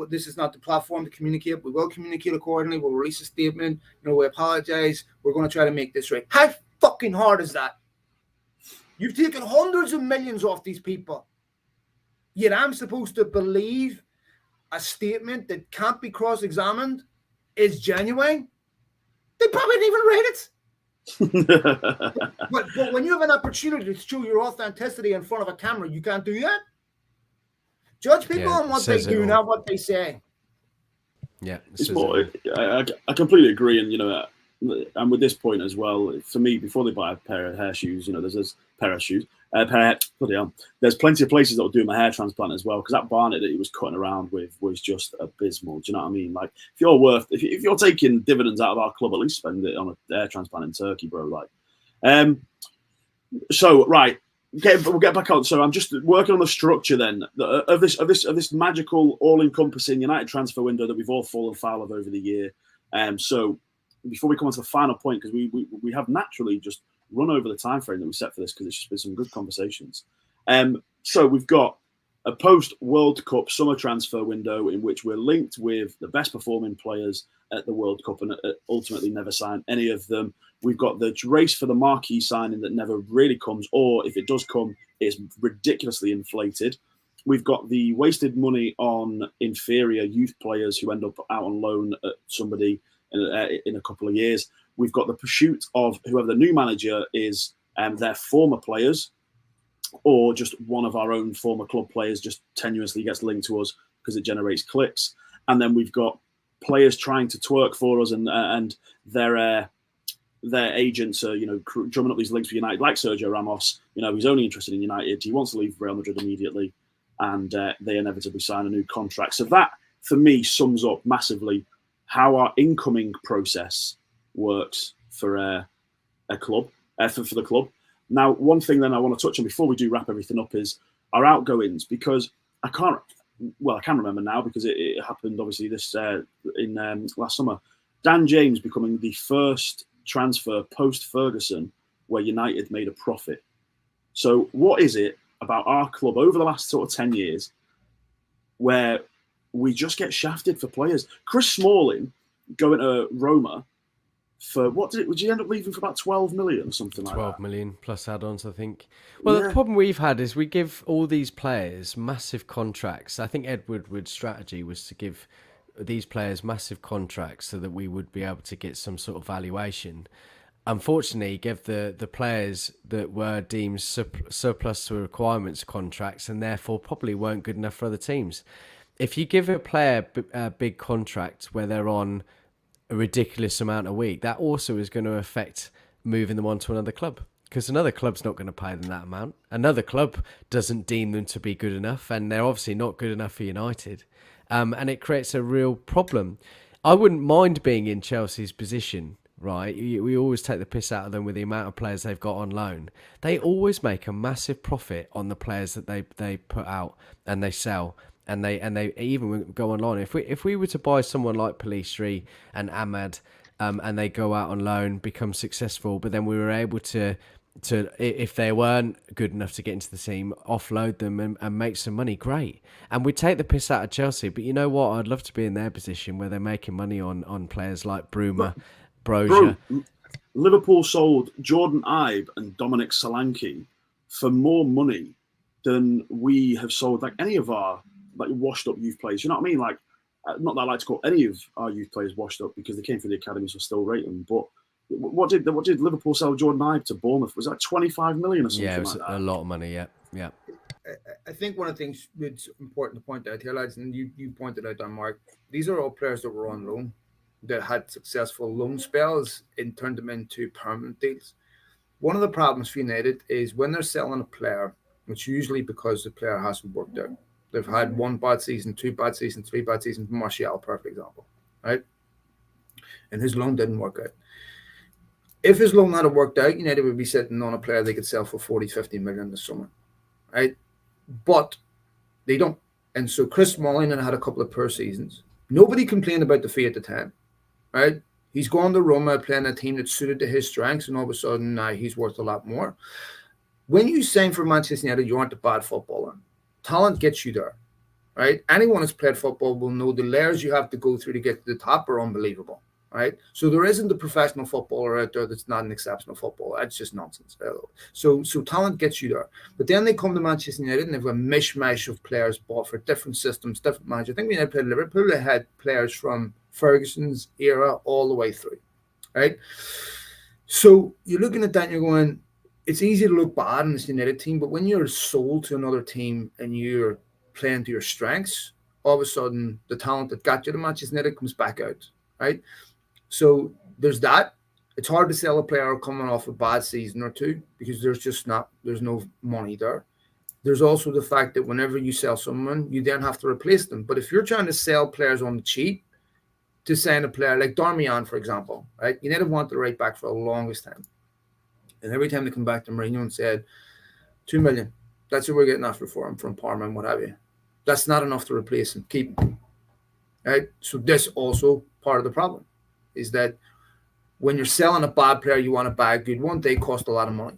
This is not the platform to communicate. We will communicate accordingly. We'll release a statement. We apologize. We're going to try to make this right. How fucking hard is that? You've taken hundreds of millions off these people. Yet I'm supposed to believe a statement that can't be cross-examined is genuine? They probably didn't even read it. but when you have an opportunity to show your authenticity in front of a camera, you can't do that. Judge people on what they do, not what they say. Yeah, I completely agree, and and with this point as well, for me, before they buy a pair of hair shoes, there's this pair of shoes. Bloody hell. There's plenty of places that will do my hair transplant as well, because that Barnet that he was cutting around with was just abysmal. Do you know what I mean? Like, if you're taking dividends out of our club, at least spend it on a hair transplant in Turkey, bro. Like, so right, we'll get back on. So I'm just working on the structure then of this magical, all-encompassing United transfer window that we've all fallen foul of over the year. So before we come on to the final point, because we have naturally just run over the time frame that we set for this, because it's just been some good conversations. So we've got a post-World Cup summer transfer window in which we're linked with the best performing players at the World Cup and ultimately never sign any of them. We've got the race for the marquee signing that never really comes, or if it does come, it's ridiculously inflated. We've got the wasted money on inferior youth players who end up out on loan at somebody in a couple of years. We've got the pursuit of whoever the new manager is, their former players, or just one of our own former club players just tenuously gets linked to us because it generates clicks. And then we've got players trying to twerk for us, and their agents are, drumming up these links with United, like Sergio Ramos. He's only interested in United. He wants to leave Real Madrid immediately, and they inevitably sign a new contract. So that, for me, sums up massively how our incoming process works for a club, for the club. Now, one thing then I want to touch on before we do wrap everything up is our outgoings, because I can remember now because it happened obviously this in last summer. Dan James becoming the first transfer post Ferguson where United made a profit. So what is it about our club over the last sort of 10 years where we just get shafted for players? Chris Smalling going to Roma for would you end up leaving for about 12 million or something like that? 12 million plus add-ons, I think. Well, The problem we've had is we give all these players massive contracts. I think Ed Woodward's strategy was to give these players massive contracts so that we would be able to get some sort of valuation. Unfortunately, he gave the players that were deemed surplus to requirements contracts, and therefore probably weren't good enough for other teams. If you give a player a big contract where they're on a ridiculous amount a week, that also is going to affect moving them on to another club, because another club's not going to pay them that amount. Another club doesn't deem them to be good enough, and they're obviously not good enough for United. And it creates a real problem. I wouldn't mind being in Chelsea's position, right? We always take the piss out of them with the amount of players they've got on loan. They always make a massive profit on the players that they put out and they sell. And they even go on loan. If we were to buy someone like Pelistri and Ahmad, and they go out on loan, become successful, but then we were able to if they weren't good enough to get into the team, offload them and make some money, great. And we take the piss out of Chelsea, but you know what? I'd love to be in their position where they're making money on players like Bruma, Brozier. Bro, Liverpool sold Jordan Ibe and Dominic Solanke for more money than we have sold like any of our washed up youth players. You know what I mean? Like, not that I like to call any of our youth players washed up because they came through the academy, so still rate them. But what did Liverpool sell Jordan Ibe to Bournemouth? Was that 25 million or something? Yeah, it was like that? a lot of money. Yeah. I think one of the things that's important to point out here, lads, and you pointed out, Mark, these are all players that were on loan that had successful loan spells and turned them into permanent deals. One of the problems for United is when they're selling a player, it's usually because the player hasn't worked out. They've had one bad season, two bad seasons, three bad seasons. Martial, perfect example, right? And his loan didn't work out. If his loan had worked out, United would be sitting on a player they could sell for 40, 50 million this summer, right? But they don't. And so Chris Smalling had a couple of poor seasons. Nobody complained about the fee at the time, right? He's gone to Roma playing a team that suited to his strengths, and all of a sudden now he's worth a lot more. When you sign for Manchester United, you aren't a bad footballer. Talent gets you there, right? Anyone who's played football will know the layers you have to go through to get to the top are unbelievable, right? So there isn't a professional footballer out there that's not an exceptional footballer. That's just nonsense. So talent gets you there. But then they come to Manchester United and they've a mishmash of players bought for different systems, different managers. I think when they played Liverpool, they had players from Ferguson's era all the way through, right? So you're looking at that and you're going, it's easy to look bad in this United team, but when you're sold to another team and you're playing to your strengths, all of a sudden the talent that got you to Manchester United comes back out, right? So there's that. It's hard to sell a player coming off a bad season or two because there's no money there. There's also the fact that whenever you sell someone, you then have to replace them. But if you're trying to sell players on the cheap to sign a player like Darmian, for example, right? United wanted the right back for the longest time. And every time they come back to Mourinho and said, 2 million, that's what we're getting after for him from Parma and what have you. That's not enough to replace him, keep him. Right? So this also part of the problem is that when you're selling a bad player, you want to buy a good one, they cost a lot of money.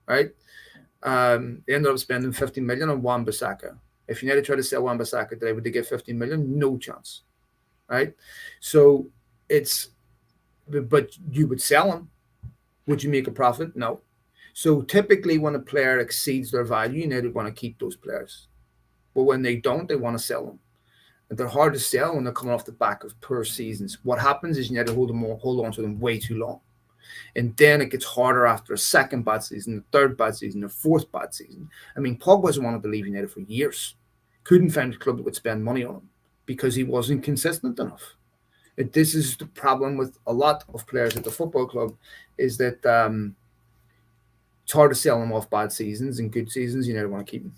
Right? They ended up spending 50 million on Wan-Bissaka. If United tried to sell Wan-Bissaka today, would they get 50 million? No chance. Right? So but you would sell him. Would you make a profit? No. So typically when a player exceeds their value, United want to keep those players. But when they don't, they want to sell them. And they're hard to sell when they're coming off the back of poor seasons. What happens is United hold on to them way too long. And then it gets harder after a second bad season, a third bad season, a fourth bad season. I mean, Pogba's wanted to leave United for years. Couldn't find a club that would spend money on him because he wasn't consistent enough. This is the problem with a lot of players at the football club is that it's hard to sell them off bad seasons and good seasons. You never want to keep them.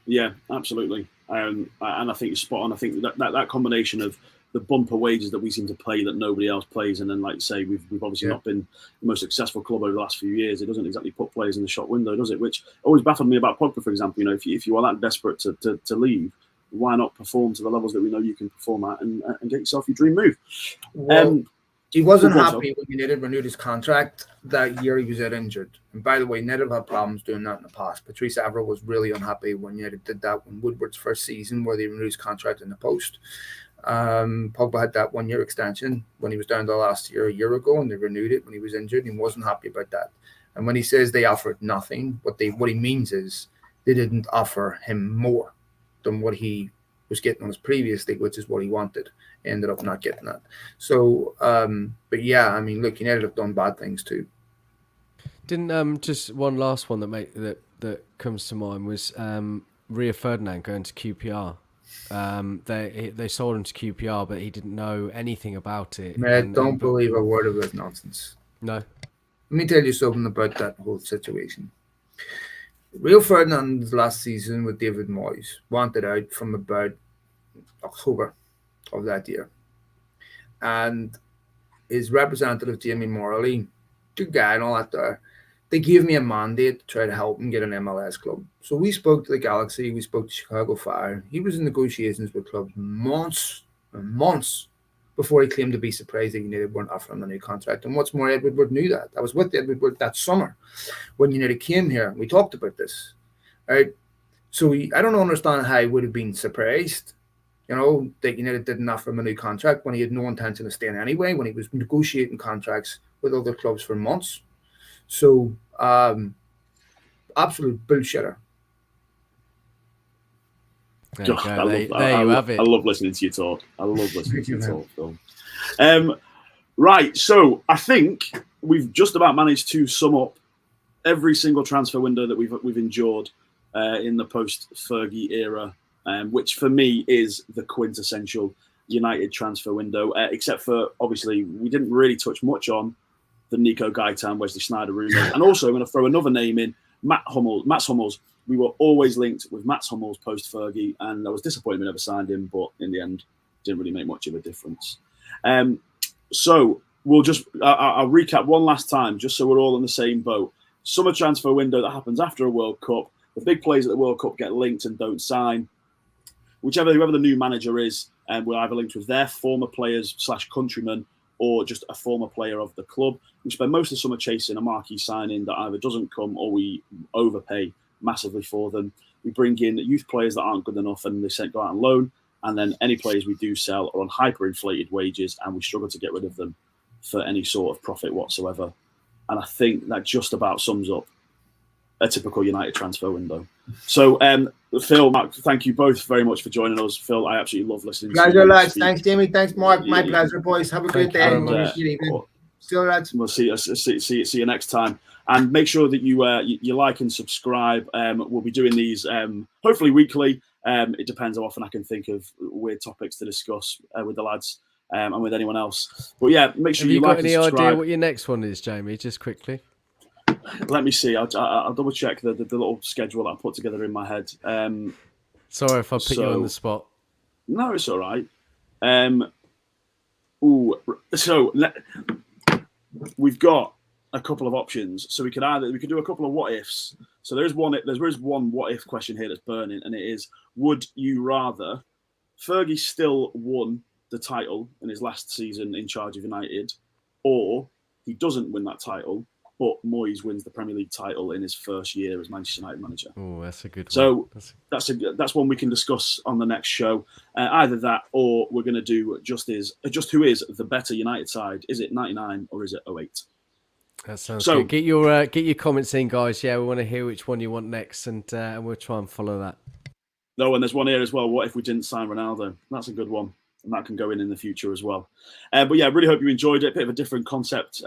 Yeah, absolutely. And I think you're spot on. I think that combination of the bumper wages that we seem to play that nobody else plays, and then, like you say, we've obviously not been the most successful club over the last few years. It doesn't exactly put players in the shop window, does it? Which always baffled me about Pogba, for example. You know, if you are that desperate to leave, why not perform to the levels that we know you can perform at and get yourself your dream move? Well, he wasn't happy when United renewed his contract that year. He was out injured. And by the way, United have had problems doing that in the past. Patrice Evra was really unhappy when United did that when Woodward's first season where they renewed his contract in the post. Pogba had that 1 year extension when he was down to the last year a year ago, and they renewed it when he was injured. He wasn't happy about that. And when he says they offered nothing, what he means is they didn't offer him more than what he was getting on his previous league, which is what he wanted. Ended up not getting that. So, but yeah, I mean, look, United have done bad things too. Didn't just one last one that comes to mind was Rio Ferdinand going to QPR. They sold him to QPR, but he didn't know anything about it. Man, don't believe a word of this nonsense. No. Let me tell you something about that whole situation. Rio Ferdinand's last season with David Moyes wanted out from about October of that year. And his representative, Jamie Morley, good guy and all that there, they gave me a mandate to try to help him get an MLS club. So we spoke to the Galaxy, we spoke to Chicago Fire. He was in negotiations with clubs months and months before he claimed to be surprised that United weren't offering him a new contract. And what's more, Ed Woodward knew that. I was with Ed Woodward that summer when United came here. We talked about this, right? So I don't understand how he would have been surprised, that United didn't offer him a new contract when he had no intention of staying anyway, when he was negotiating contracts with other clubs for months. So, absolute bullshitter. There you have it. I love listening to you talk. Phil. Right, so I think we've just about managed to sum up every single transfer window that we've endured in the post-Fergie era, which for me is the quintessential United transfer window, except for, obviously, we didn't really touch much on the Nico Gaitan, Wesley Sneijder rumors. And also, I'm going to throw another name in, Mats Hummels. We were always linked with Mats Hummels post-Fergie, and I was disappointed we never signed him, but in the end, didn't really make much of a difference. So we'll I'll recap one last time, just so we're all in the same boat. Summer transfer window that happens after a World Cup. The big players at the World Cup get linked and don't sign. Whoever the new manager is, we're either linked with their former players / countrymen or just a former player of the club. We spend most of the summer chasing a marquee signing that either doesn't come or we overpay massively for them. We bring in youth players that aren't good enough and they go out on loan. And then any players we do sell are on hyperinflated wages and we struggle to get rid of them for any sort of profit whatsoever. And I think that just about sums up a typical United transfer window. So, Phil, Mark, thank you both very much for joining us. Phil, I absolutely love listening to you. Pleasure, lads. Thanks, Jamie. Thanks, Mark. My pleasure, boys. Have a great day. See you, lads. We'll see you next time. And make sure that you like and subscribe. We'll be doing these hopefully weekly. It depends how often I can think of weird topics to discuss with the lads. and with anyone else. But yeah, make sure Have you like got and any subscribe. idea what your next one is, Jamie? Just quickly. Let me see. I'll double check the little schedule that I put together in my head. Sorry if I put you on the spot. No, it's all right. We've got a couple of options. So we could do a couple of what ifs. So there is one what if question here that's burning, and it is: would you rather Fergie still won the title in his last season in charge of United, or he doesn't win that title, but Moyes wins the Premier League title in his first year as Manchester United manager? Oh, that's a good one. So that's one we can discuss on the next show. Either that, or we're going to do just who is the better United side? Is it 99 or is it 08? That sounds good. Get your comments in, guys. Yeah, we want to hear which one you want next, and we'll try and follow that. No, and there's one here as well. What if we didn't sign Ronaldo? That's a good one, and that can go in the future as well. But yeah, really hope you enjoyed it. A bit of a different concept.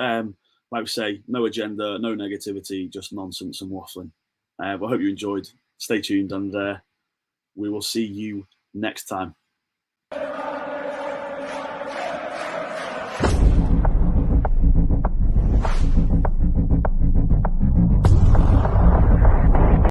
Like we say, no agenda, no negativity, just nonsense and waffling. But I hope you enjoyed. Stay tuned, and we will see you next time.